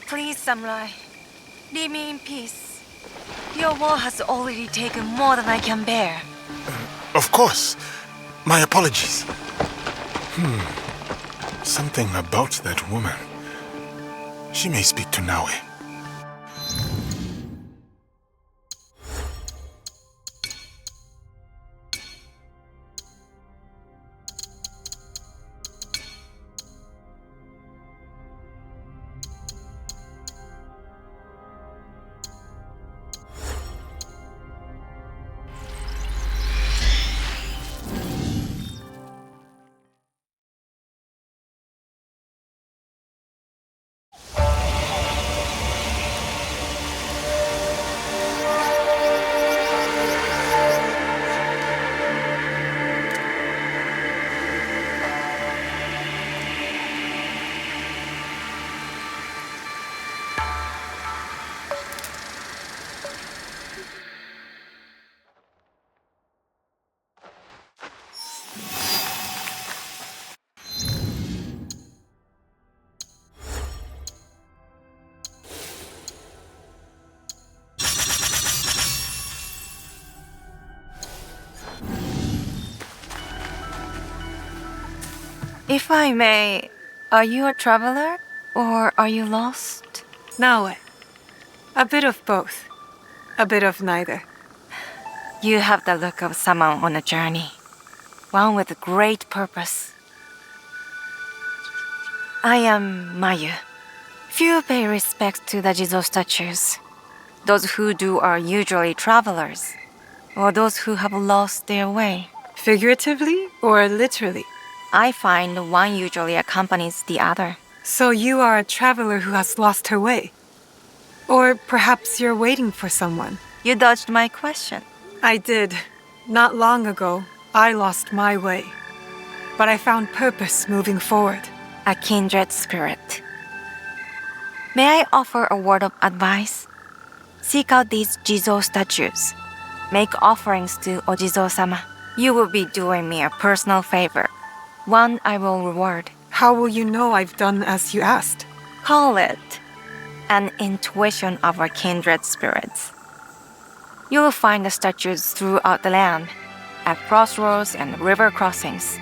Please, Samurai, leave me in peace. Your war has already taken more than I can bear. Of course. My apologies. Something about that woman. She may speak to Naue. If I may, are you a traveler or are you lost? Naue. A bit of both. A bit of neither. You have the look of someone on a journey. One with a great purpose. I am Mayu. Few pay respect to the Jizo statues. Those who do are usually travelers, or those who have lost their way. Figuratively or literally? I find one usually accompanies the other. So you are a traveler who has lost her way? Or perhaps you're waiting for someone? You dodged my question. I did. Not long ago, I lost my way. But I found purpose moving forward. A kindred spirit. May I offer a word of advice? Seek out these Jizo statues. Make offerings to Ojizo-sama. You will be doing me a personal favor. One I will reward. How will you know I've done as you asked? Call it an intuition of our kindred spirits. You will find the statues throughout the land, at crossroads and river crossings.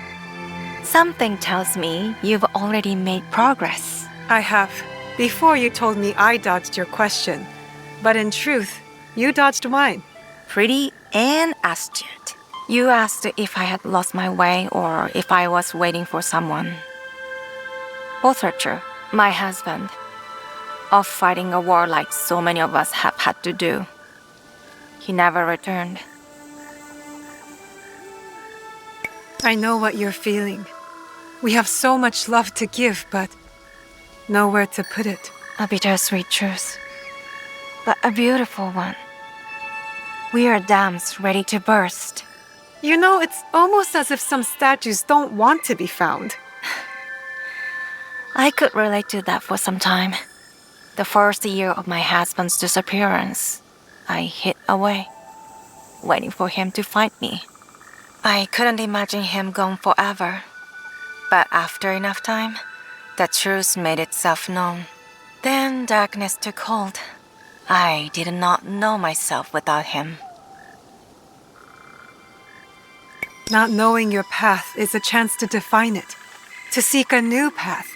Something tells me you've already made progress. I have. Before you told me I dodged your question. But in truth, you dodged mine. Pretty and astute. You asked if I had lost my way or if I was waiting for someone. Both are true. My husband. Off fighting a war like so many of us have had to do. He never returned. I know what you're feeling. We have so much love to give, but nowhere to put it. A bittersweet truth, but a beautiful one. We are dams ready to burst. You know, it's almost as if some statues don't want to be found. I could relate to that for some time. The first year of my husband's disappearance, I hid away, waiting for him to find me. I couldn't imagine him gone forever. But after enough time, the truth made itself known. Then darkness took hold. I did not know myself without him. Not knowing your path is a chance to define it, to seek a new path.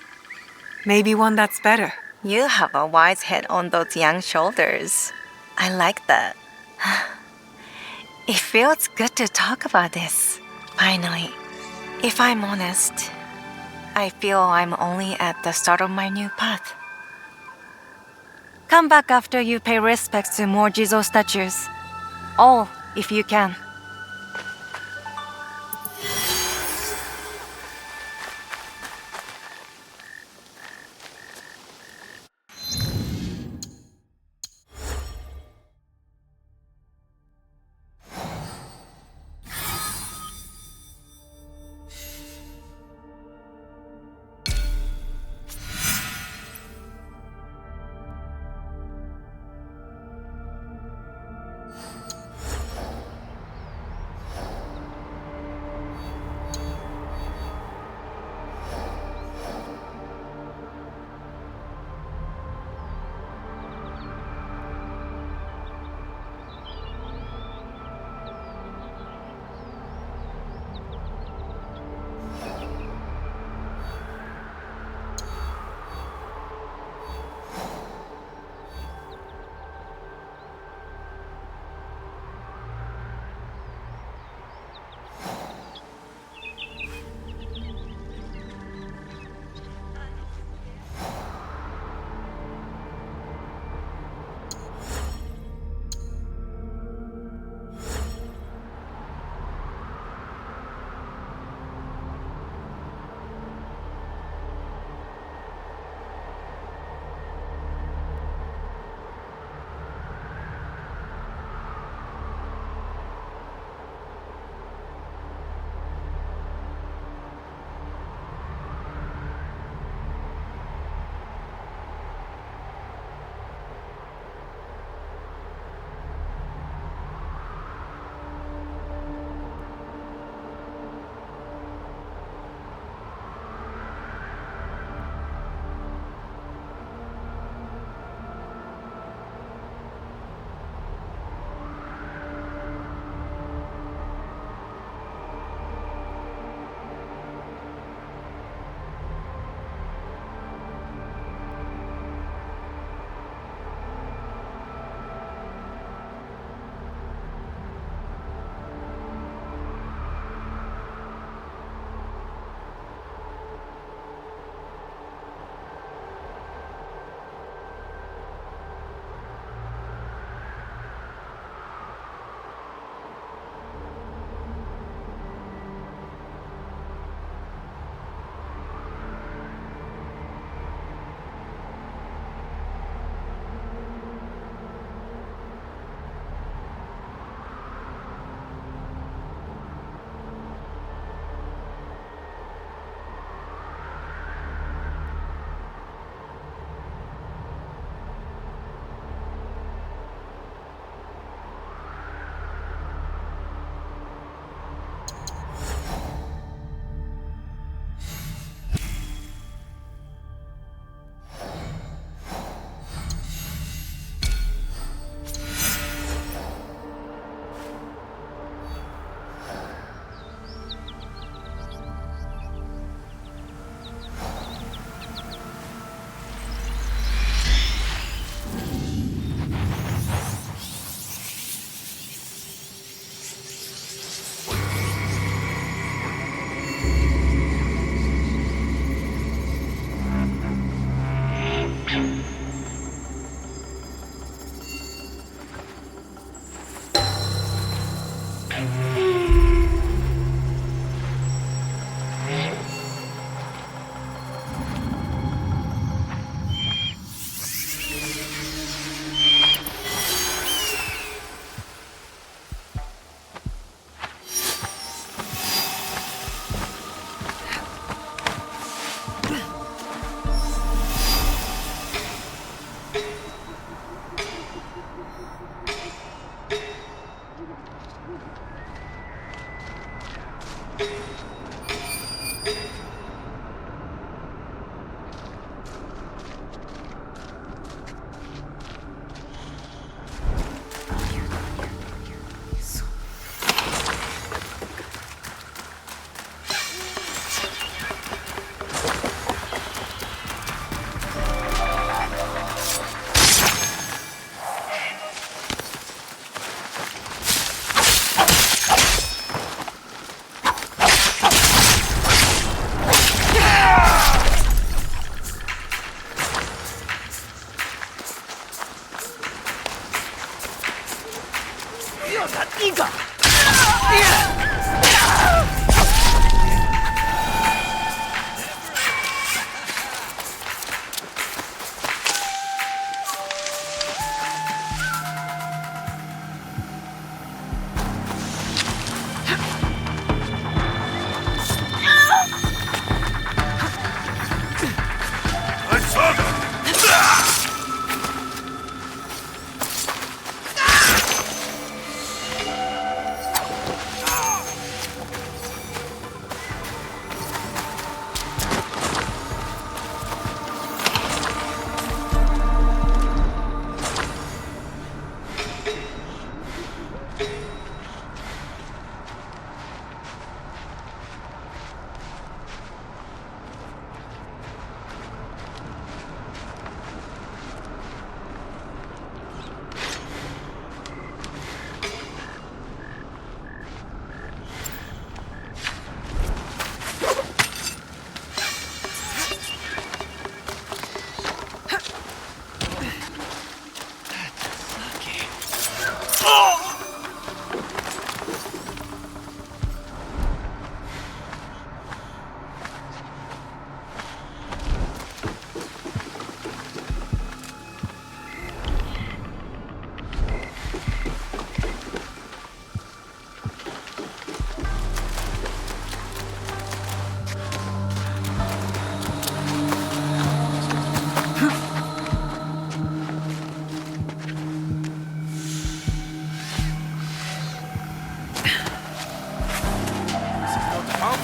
Maybe one that's better. You have a wise head on those young shoulders. I like that. It feels good to talk about this, finally. If I'm honest, I feel I'm only at the start of my new path. Come back after you pay respects to more Jizo statues. All, if you can.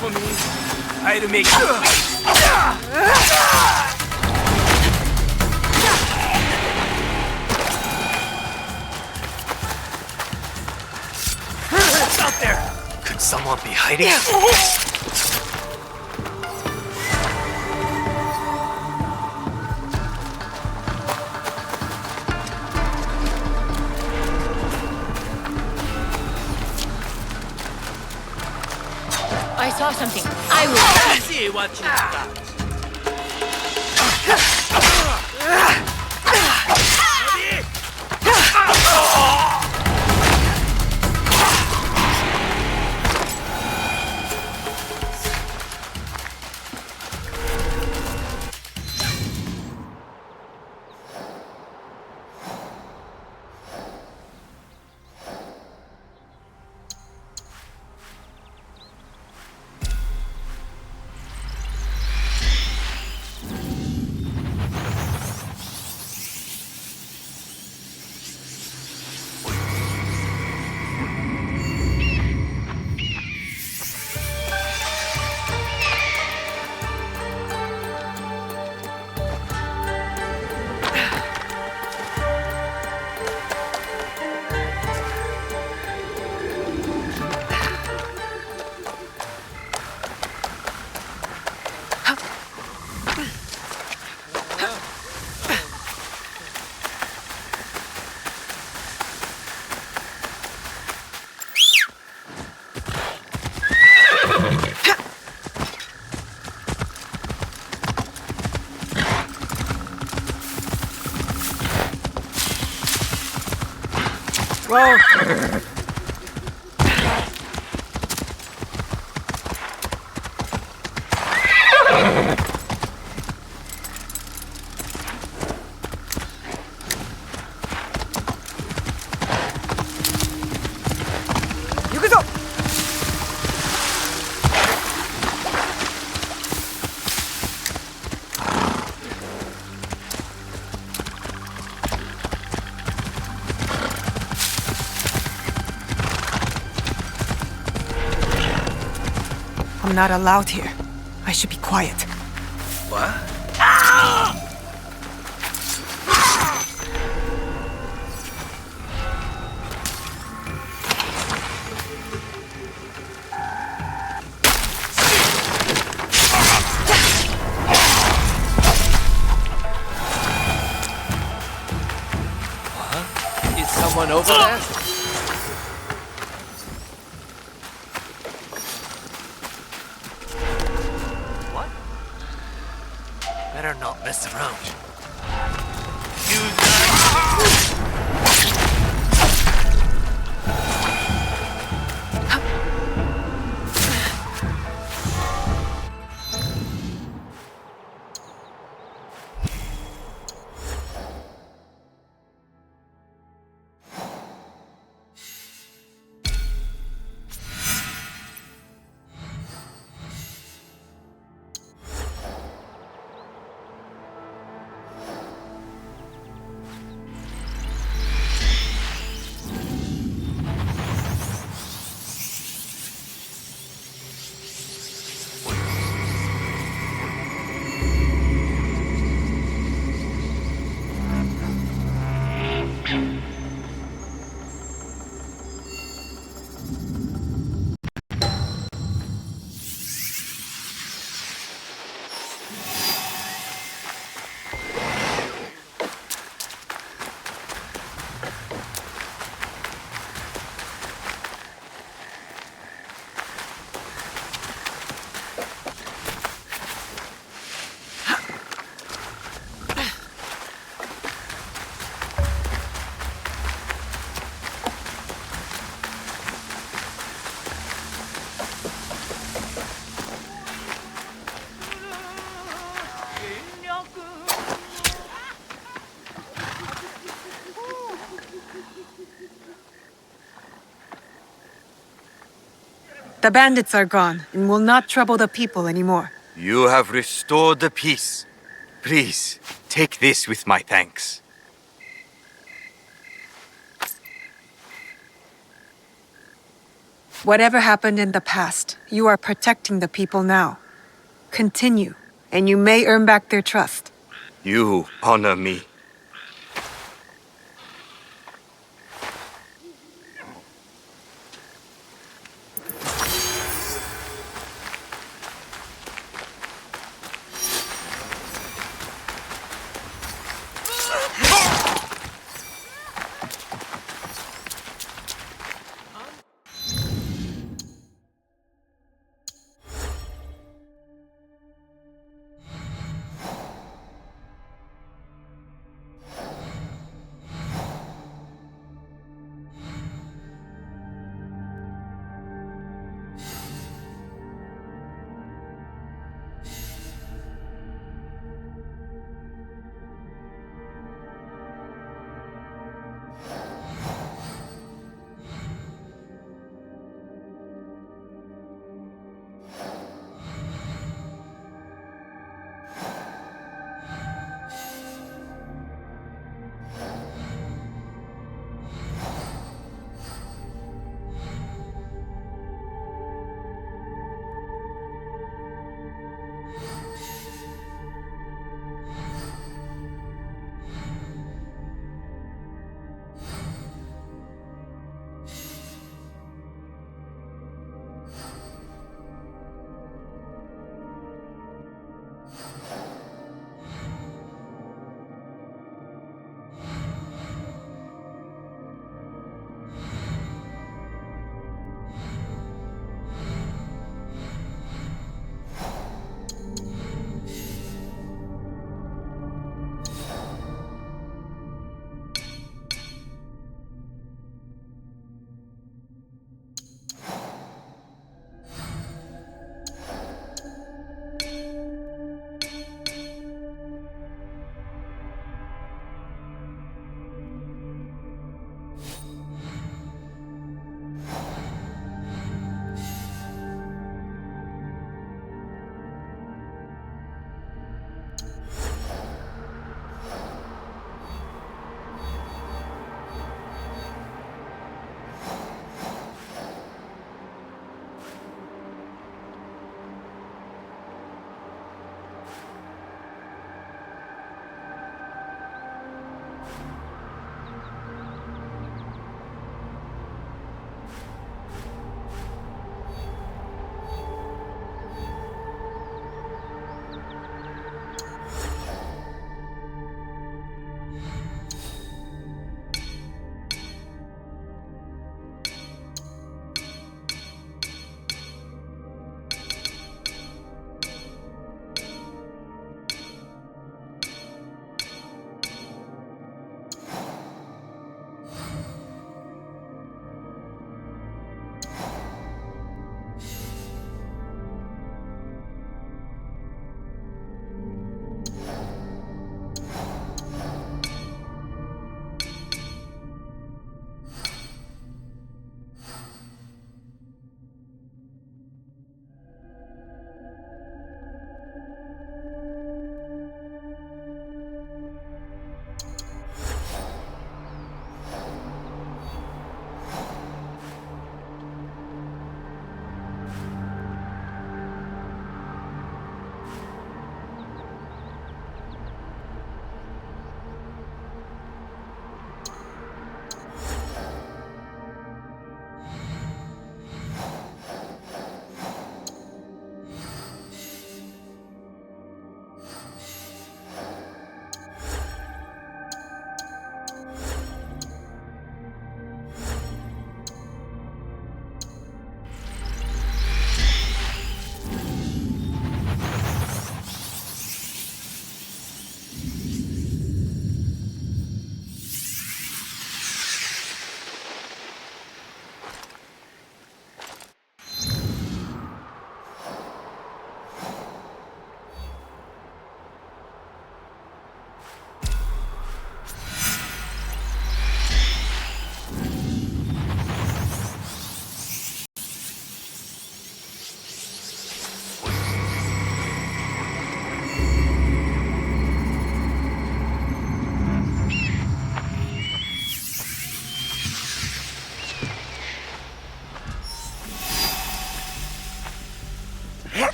For me, I had to make. It's out there. Could someone be hiding? I saw something. I will see what you got. Whoa! I'm not allowed here. I should be quiet. What? What? Is someone over there? Better not mess around. You The bandits are gone and will not trouble the people anymore. You have restored the peace. Please, take this with my thanks. Whatever happened in the past, you are protecting the people now. Continue, and you may earn back their trust. You honor me.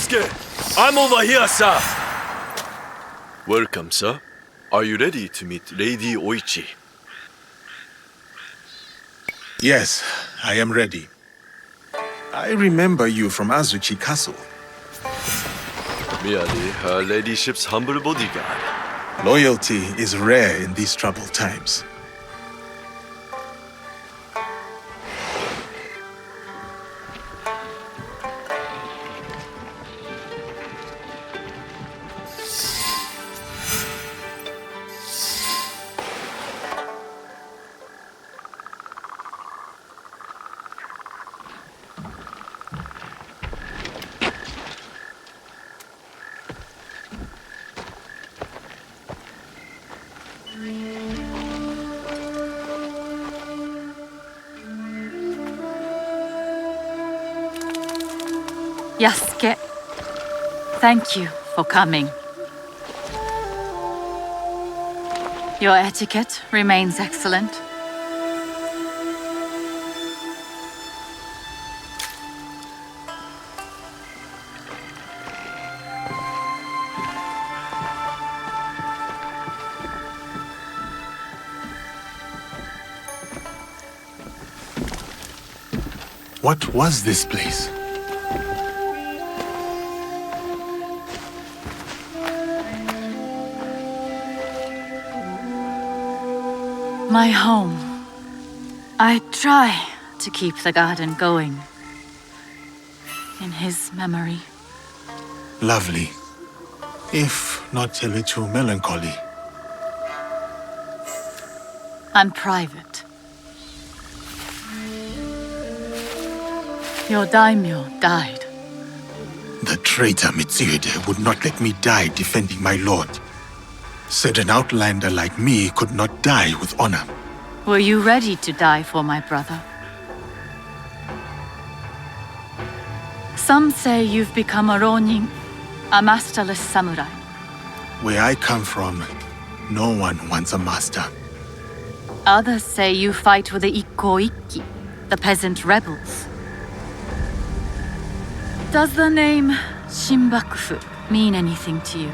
Yasuke! I'm over here, sir! Welcome, sir. Are you ready to meet Lady Oichi? Yes, I am ready. I remember you from Azuchi Castle. Merely her ladyship's humble bodyguard. Loyalty is rare in these troubled times. Yasuke, thank you for coming. Your etiquette remains excellent. What was this place? My home. I try to keep the garden going. In his memory. Lovely. If not a little melancholy. And private. Your daimyo died. The traitor Mitsuhide would not let me die defending my lord. Said an outlander like me could not die with honor. Were you ready to die for my brother? Some say you've become a ronin, a masterless samurai. Where I come from, no one wants a master. Others say you fight with the Ikko-Ikki, the peasant rebels. Does the name Shinbakufu mean anything to you?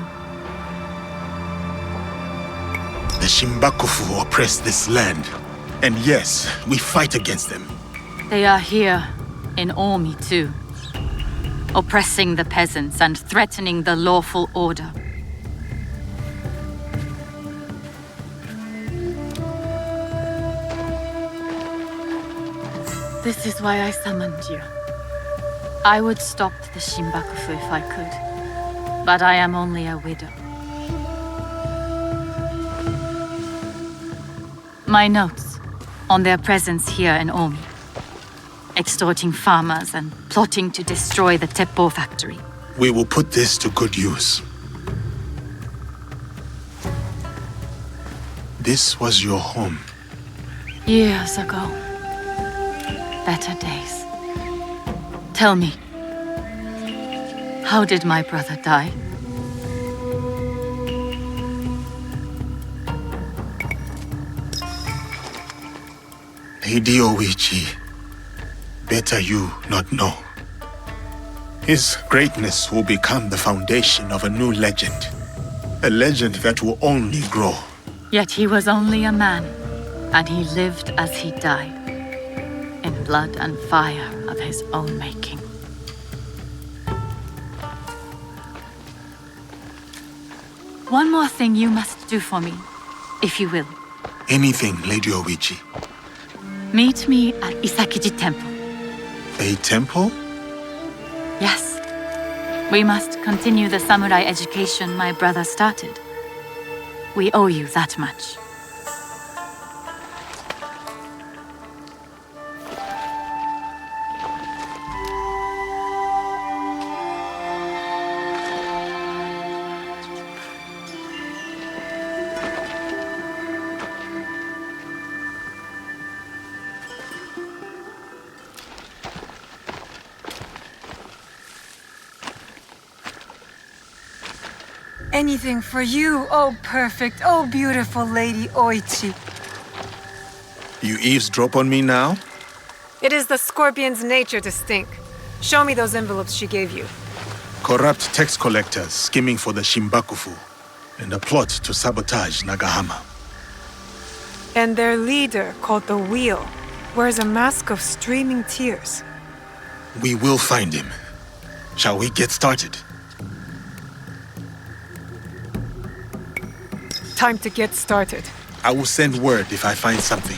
The Shinbakufu oppress this land. And yes, we fight against them. They are here, in Omi too. Oppressing the peasants and threatening the lawful order. This is why I summoned you. I would stop the Shinbakufu if I could. But I am only a widow. My notes on their presence here in Omi. Extorting farmers and plotting to destroy the Teppo factory. We will put this to good use. This was your home. Years ago. Better days. Tell me, how did my brother die? Lady Oichi, better you not know. His greatness will become the foundation of a new legend. A legend that will only grow. Yet he was only a man, and he lived as he died, in blood and fire of his own making. One more thing you must do for me, if you will. Anything, Lady Oichi. Meet me at Isakiji Temple. A temple? Yes. We must continue the samurai education my brother started. We owe you that much. Anything for you, oh perfect, oh beautiful Lady Oichi. You eavesdrop on me now? It is the scorpion's nature to stink. Show me those envelopes she gave you. Corrupt tax collectors scheming for the Shimbakufu, and a plot to sabotage Nagahama. And their leader, called the Wheel, wears a mask of streaming tears. We will find him. Shall we get started? Time to get started. I will send word if I find something.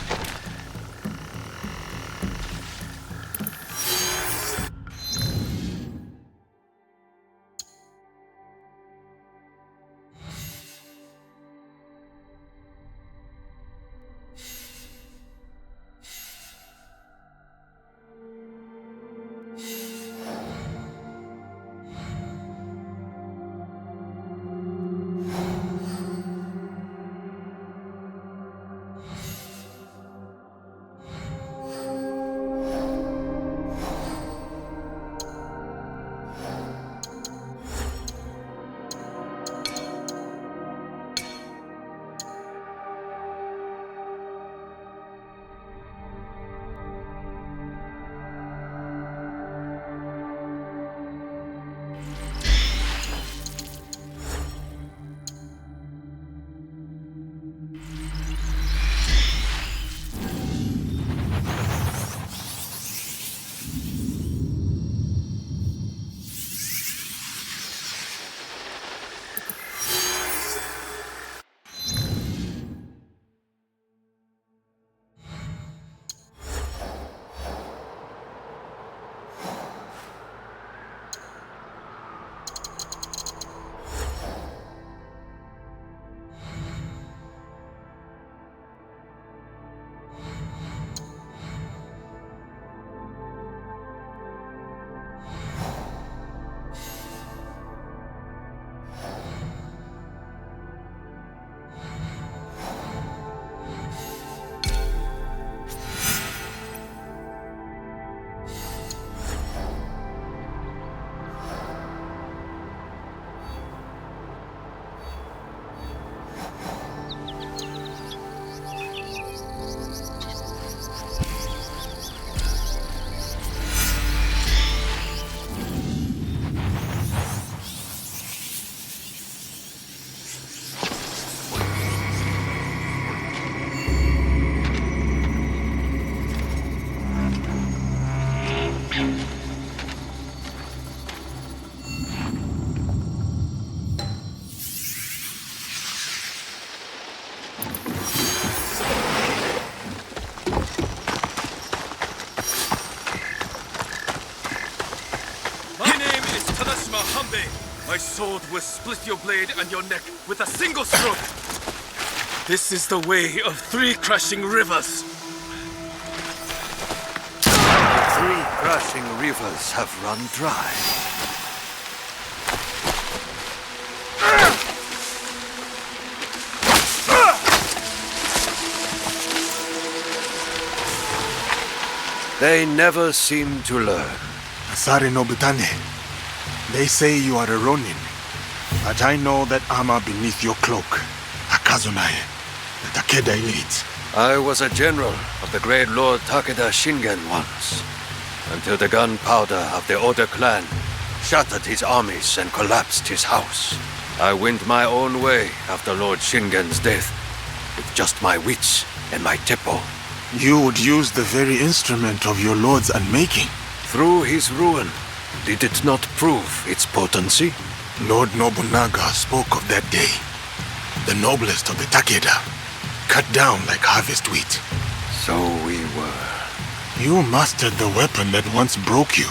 My sword will split your blade and your neck with a single stroke. This is the way of 3 crashing rivers. The 3 crashing rivers have run dry. They never seem to learn. Asare Nobutane, they say you are a Ronin, but I know that armor beneath your cloak, Akazunae, the Takeda elite. I was a general of the great Lord Takeda Shingen once, until the gunpowder of the Oda clan shattered his armies and collapsed his house. I went my own way after Lord Shingen's death, with just my wits and my teppo. You would use the very instrument of your lord's unmaking. Through his ruin, did it not prove its potency? Lord Nobunaga spoke of that day. The noblest of the Takeda, cut down like harvest wheat. So we were. You mastered the weapon that once broke you.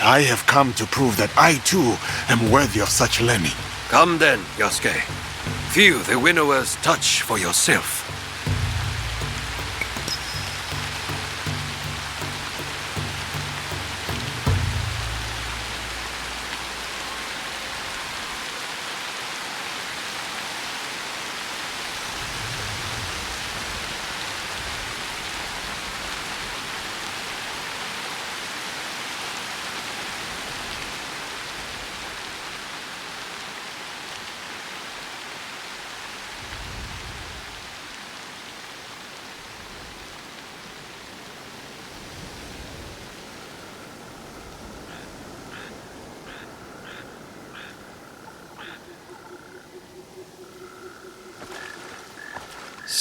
I have come to prove that I too am worthy of such learning. Come then, Yasuke. Feel the winnower's touch for yourself.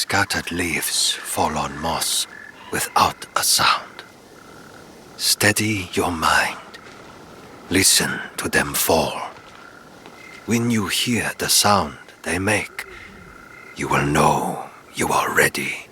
scattered leaves fall on moss without a sound. Steady your mind. Listen to them fall. When you hear the sound they make, you will know you are ready.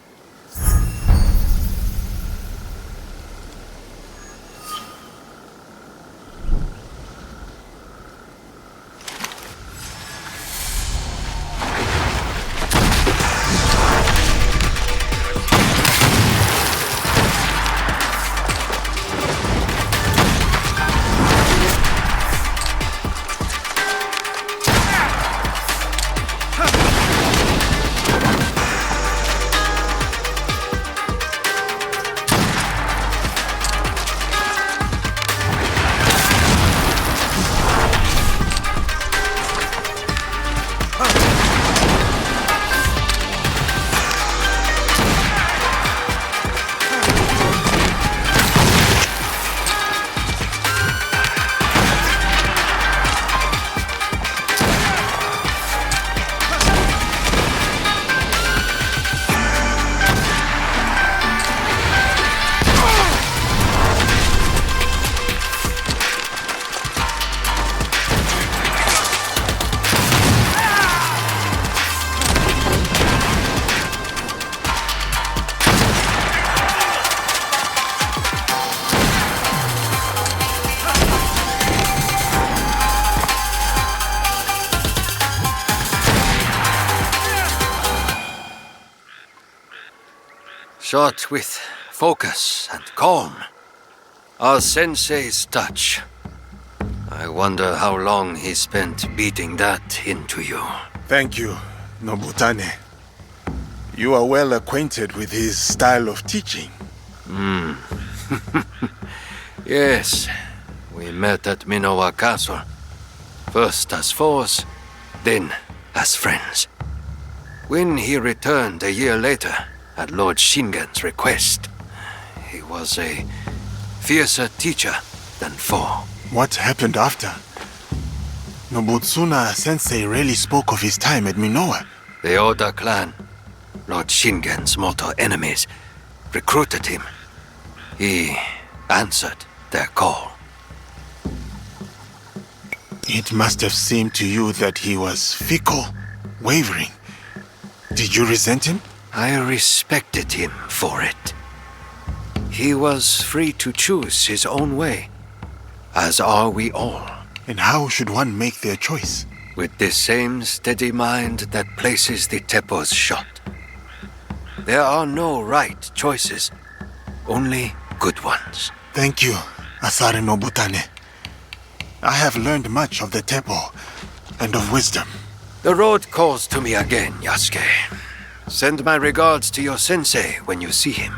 Shot with focus and calm. Our sensei's touch. I wonder how long he spent beating that into you. Thank you, Nobutane. You are well acquainted with his style of teaching. Yes, we met at Minowa Castle. First as foes, then as friends. When he returned a year later, at Lord Shingen's request, he was a fiercer teacher than foe. What happened after? Nobutsuna Sensei rarely spoke of his time at Minowa. The Oda clan, Lord Shingen's mortal enemies, recruited him. He answered their call. It must have seemed to you that he was fickle, wavering. Did you resent him? I respected him for it. He was free to choose his own way, as are we all. And how should one make their choice? With the same steady mind that places the Teppo's shot. There are no right choices, only good ones. Thank you, Asare Nobutane. I have learned much of the Teppo and of wisdom. The road calls to me again, Yasuke. Send my regards to your sensei when you see him.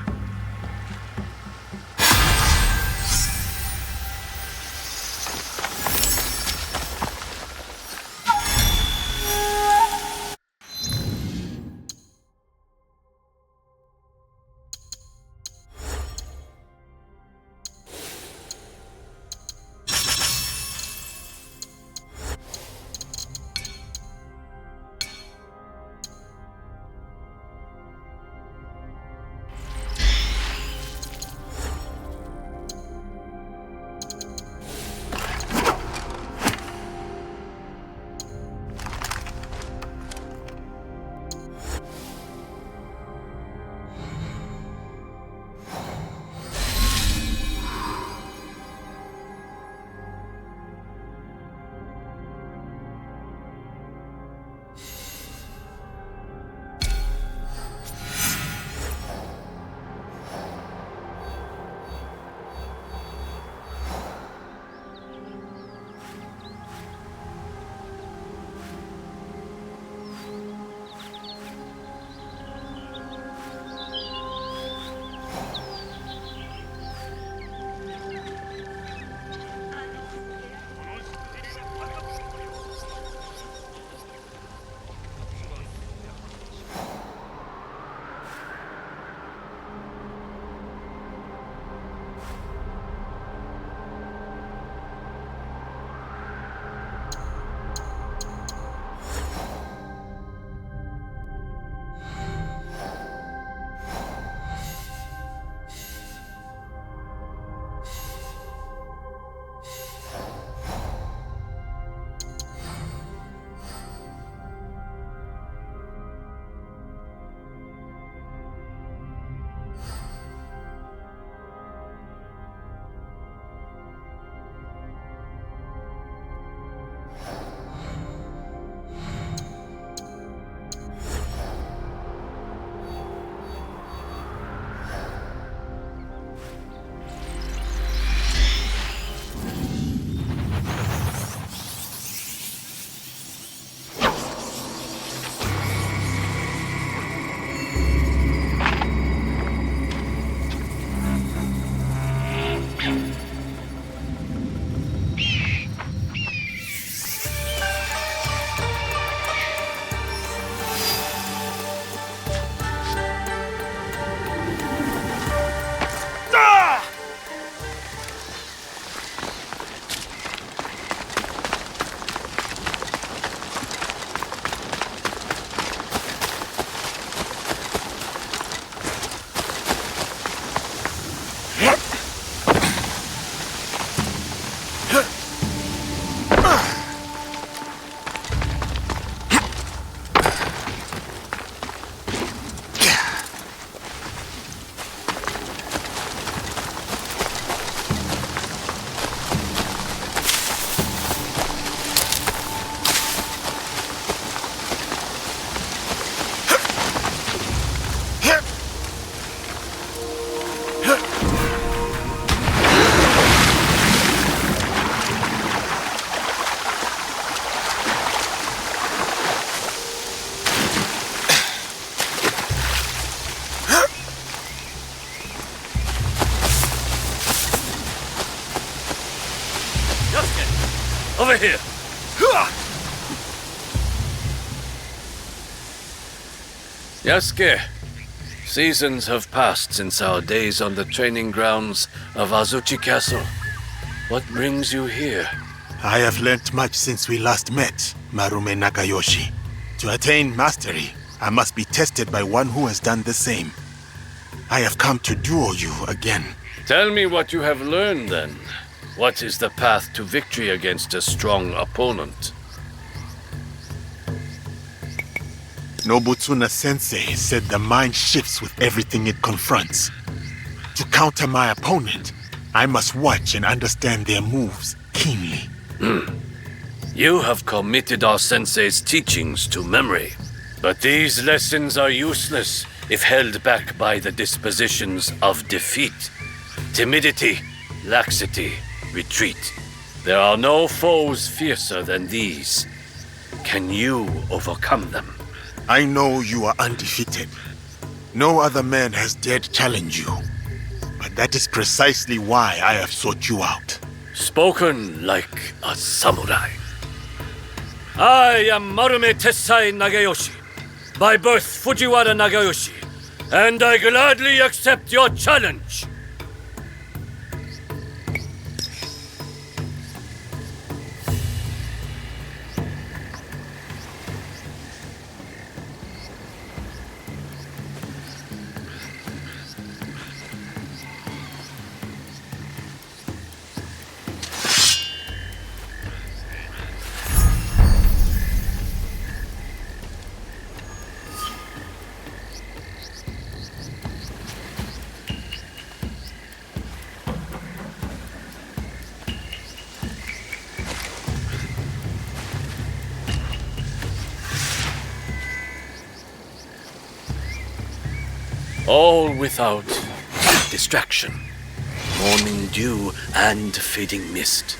over here! Yasuke, seasons have passed since our days on the training grounds of Azuchi Castle. What brings you here? I have learnt much since we last met, Marume Nakayoshi. To attain mastery, I must be tested by one who has done the same. I have come to duel you again. Tell me what you have learned, then. What is the path to victory against a strong opponent? Nobutsuna-sensei said the mind shifts with everything it confronts. To counter my opponent, I must watch and understand their moves keenly. You have committed our sensei's teachings to memory. But these lessons are useless if held back by the dispositions of defeat. Timidity, laxity, retreat. There are no foes fiercer than these. Can you overcome them? I know you are undefeated. No other man has dared challenge you. But that is precisely why I have sought you out. Spoken like a samurai. I am Marume Tessai Nagayoshi, by birth Fujiwara Nagayoshi, and I gladly accept your challenge. All without distraction, morning dew and fading mist.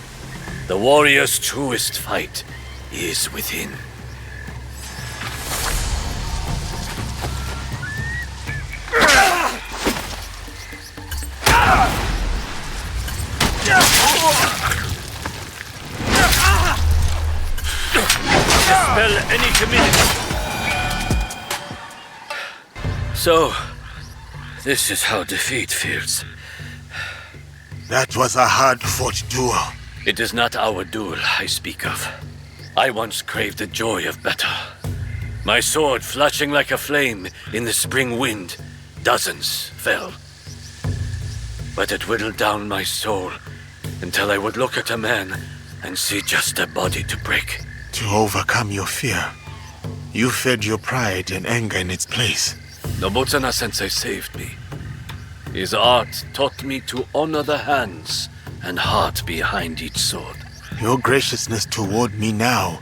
The warrior's truest fight is within. Dispel any timidity. So, this is how defeat feels. That was a hard-fought duel. It is not our duel I speak of. I once craved the joy of battle. My sword flashing like a flame in the spring wind. Dozens fell. But it whittled down my soul until I would look at a man and see just a body to break. To overcome your fear, you fed your pride and anger in its place. Nobutsuna-sensei saved me. His art taught me to honor the hands and heart behind each sword. Your graciousness toward me now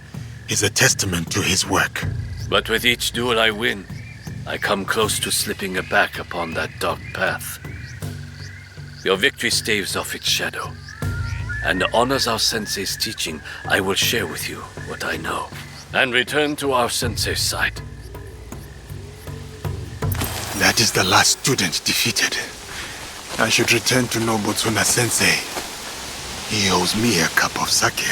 is a testament to his work. But with each duel I win, I come close to slipping back upon that dark path. Your victory staves off its shadow, and honors our sensei's teaching. I will share with you what I know, and return to our sensei's side. That is the last student defeated. I should return to Nobutsuna-sensei. He owes me a cup of sake.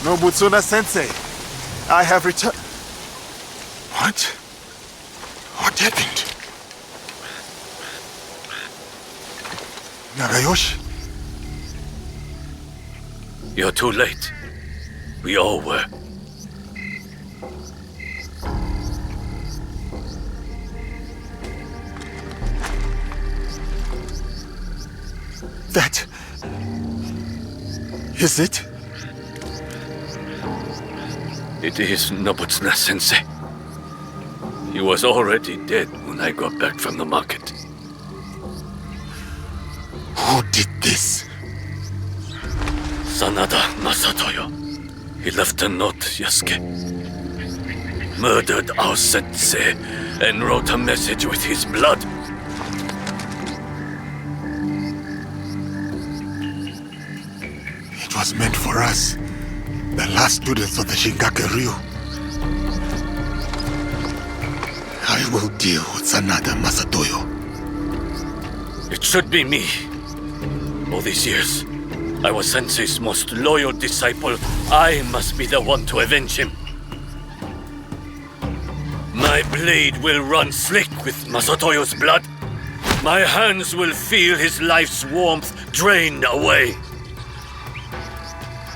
Nobutsuna-sensei, I have returned... What? What happened? Nagayoshi? You're too late. We all were. That... is it? It is Nobutsuna-sensei. He was already dead when I got back from the market. Who did this? Sanada Masatoyo. He left a note, Yasuke. Murdered our sensei and wrote a message with his blood. It was meant for us, the last students of the Shingake-ryu. I will deal with Sanada Masatoyo. It should be me. All these years, I was Sensei's most loyal disciple. I must be the one to avenge him. My blade will run slick with Masatoyo's blood. My hands will feel his life's warmth drained away.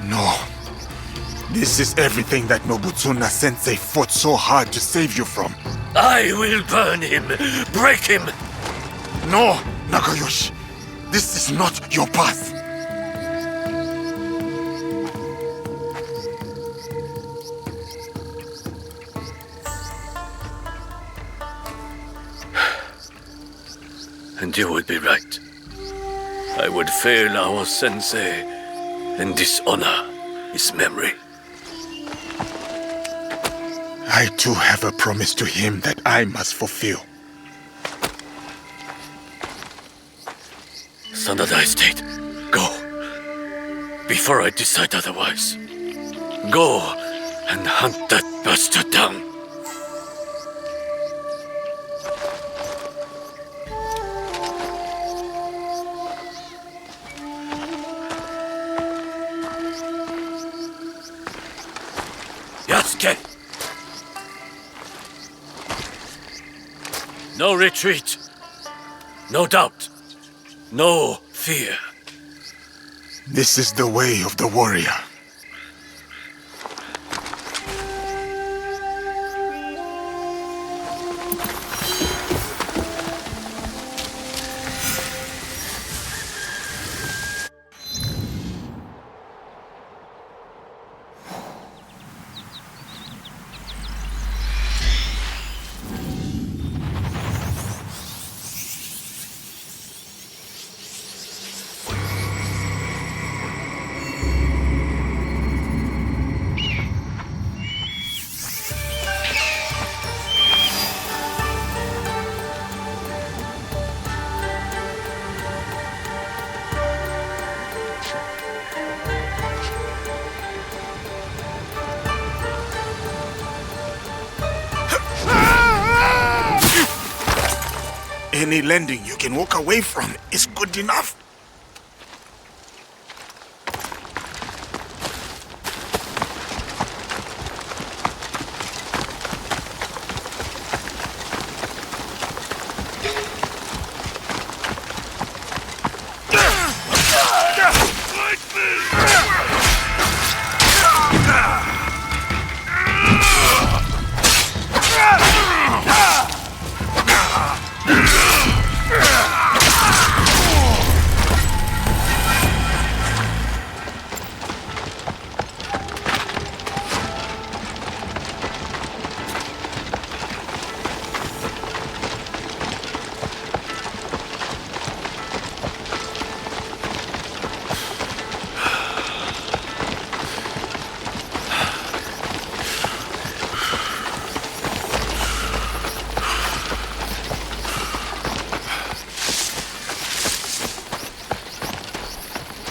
No. This is everything that Nobutsuna-sensei fought so hard to save you from. I will burn him, break him. No, Nagayoshi. This is not your path. And you would be right. I would fail our sensei and dishonor his memory. I too have a promise to him that I must fulfill. Sanada Estate, go. Before I decide otherwise. Go and hunt that bastard down. Yasuke! No retreat. No doubt. No fear. This is the way of the warrior. Any landing you can walk away from is good enough.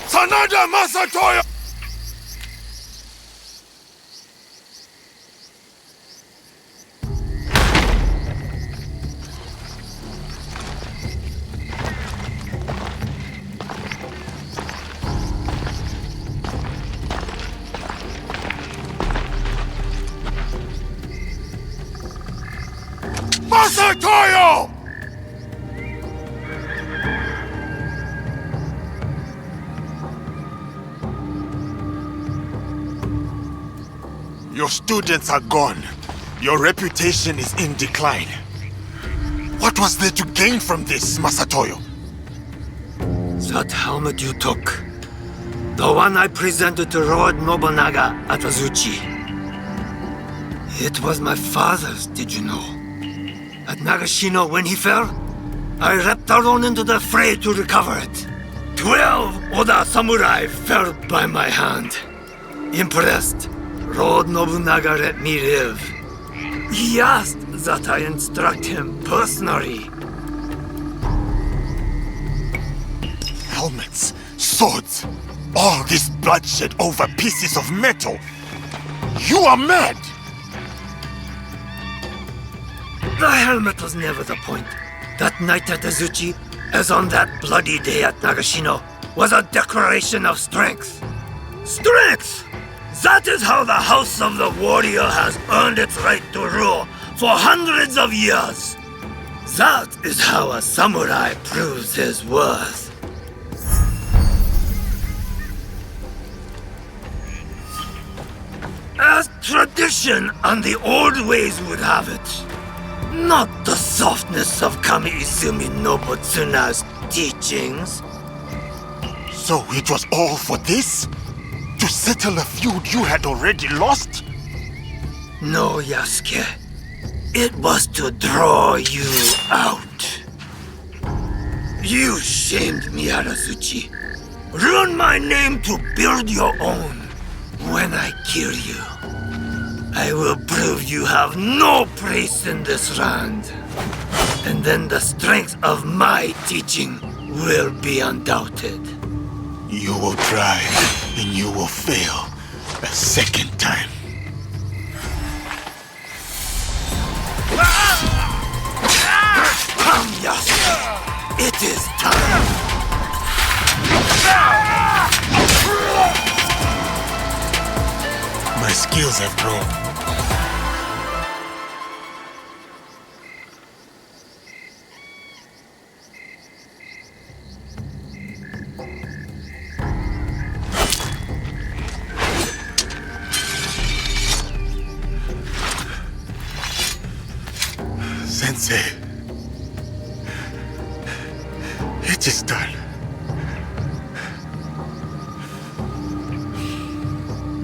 Sanada Masatoyo! Your students are gone. Your reputation is in decline. What was there to gain from this, Masatoyo? That helmet you took. The one I presented to Lord Nobunaga at Azuchi. It was my father's, did you know? At Nagashino, when he fell, I leapt alone into the fray to recover it. 12 Oda samurai fell by my hand. Impressed, Lord Nobunaga let me live. He asked that I instruct him personally. Helmets, swords, all this bloodshed over pieces of metal. You are mad! The helmet was never the point. That night at Azuchi, as on that bloody day at Nagashino, was a declaration of strength. Strength! That is how the House of the Warrior has earned its right to rule for hundreds of years. That is how a samurai proves his worth. As tradition and the old ways would have it. Not the softness of Kami Izumi Nobutsuna's teachings. So it was all for this? To settle a feud you had already lost? No, Yasuke. It was to draw you out. You shamed me at Azuchi. Ruined my name to build your own. When I kill you, I will prove you have no place in this land. And then the strength of my teaching will be undoubted. You will try, and you will fail a second time. Come, Yasuke. It is time. My skills have grown. Sensei, it is done.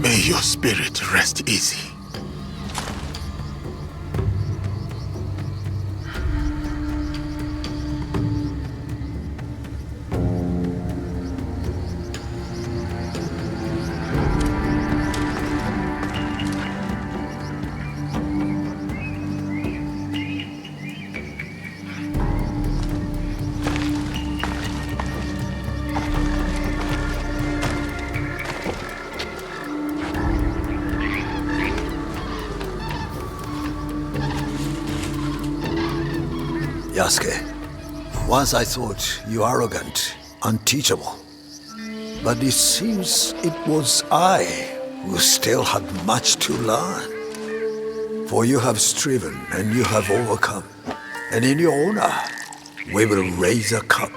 May your spirit rest easy. Yasuke, once I thought you arrogant, unteachable. But it seems it was I who still had much to learn. For you have striven and you have overcome. And in your honor, we will raise a cup.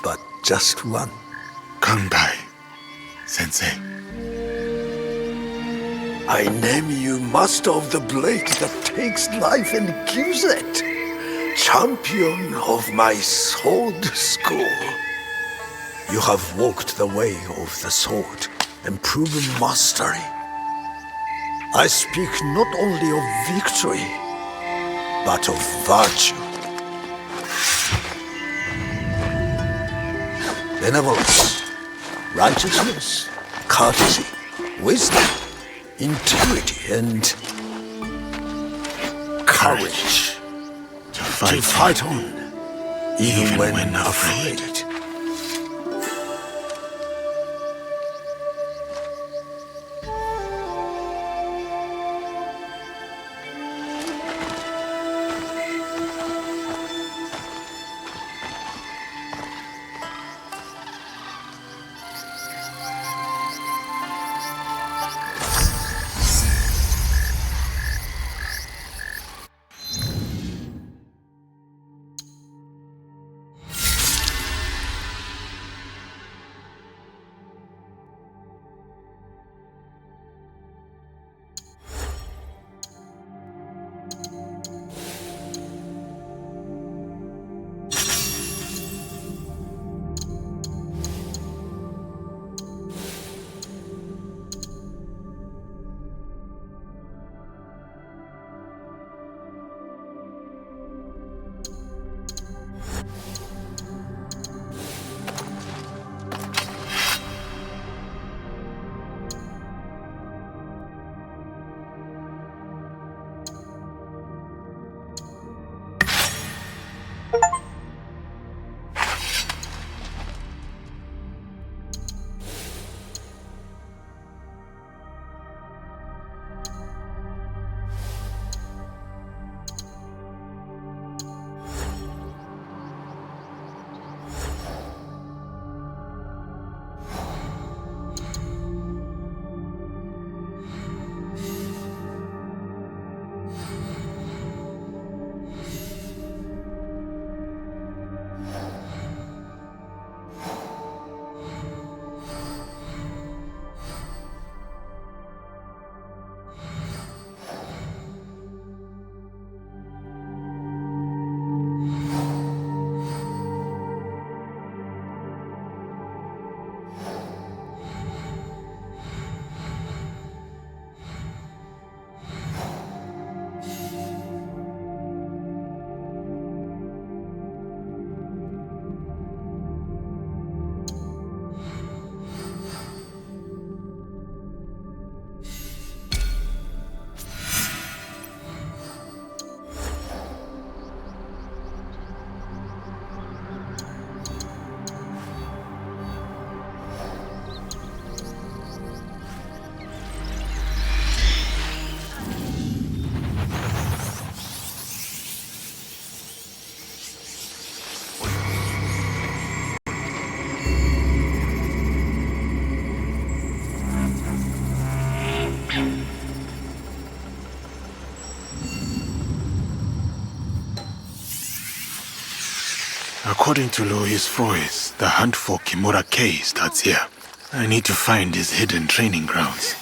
But just one. Come by, Sensei. I name you Master of the Blade that takes life and gives it. Champion of my sword school. You have walked the way of the sword and proven mastery. I speak not only of victory, but of virtue. Benevolence, righteousness, courtesy, wisdom, integrity, and courage. To fight on, even when afraid. According to Louis Froys, the hunt for Kimura K starts here. I need to find his hidden training grounds.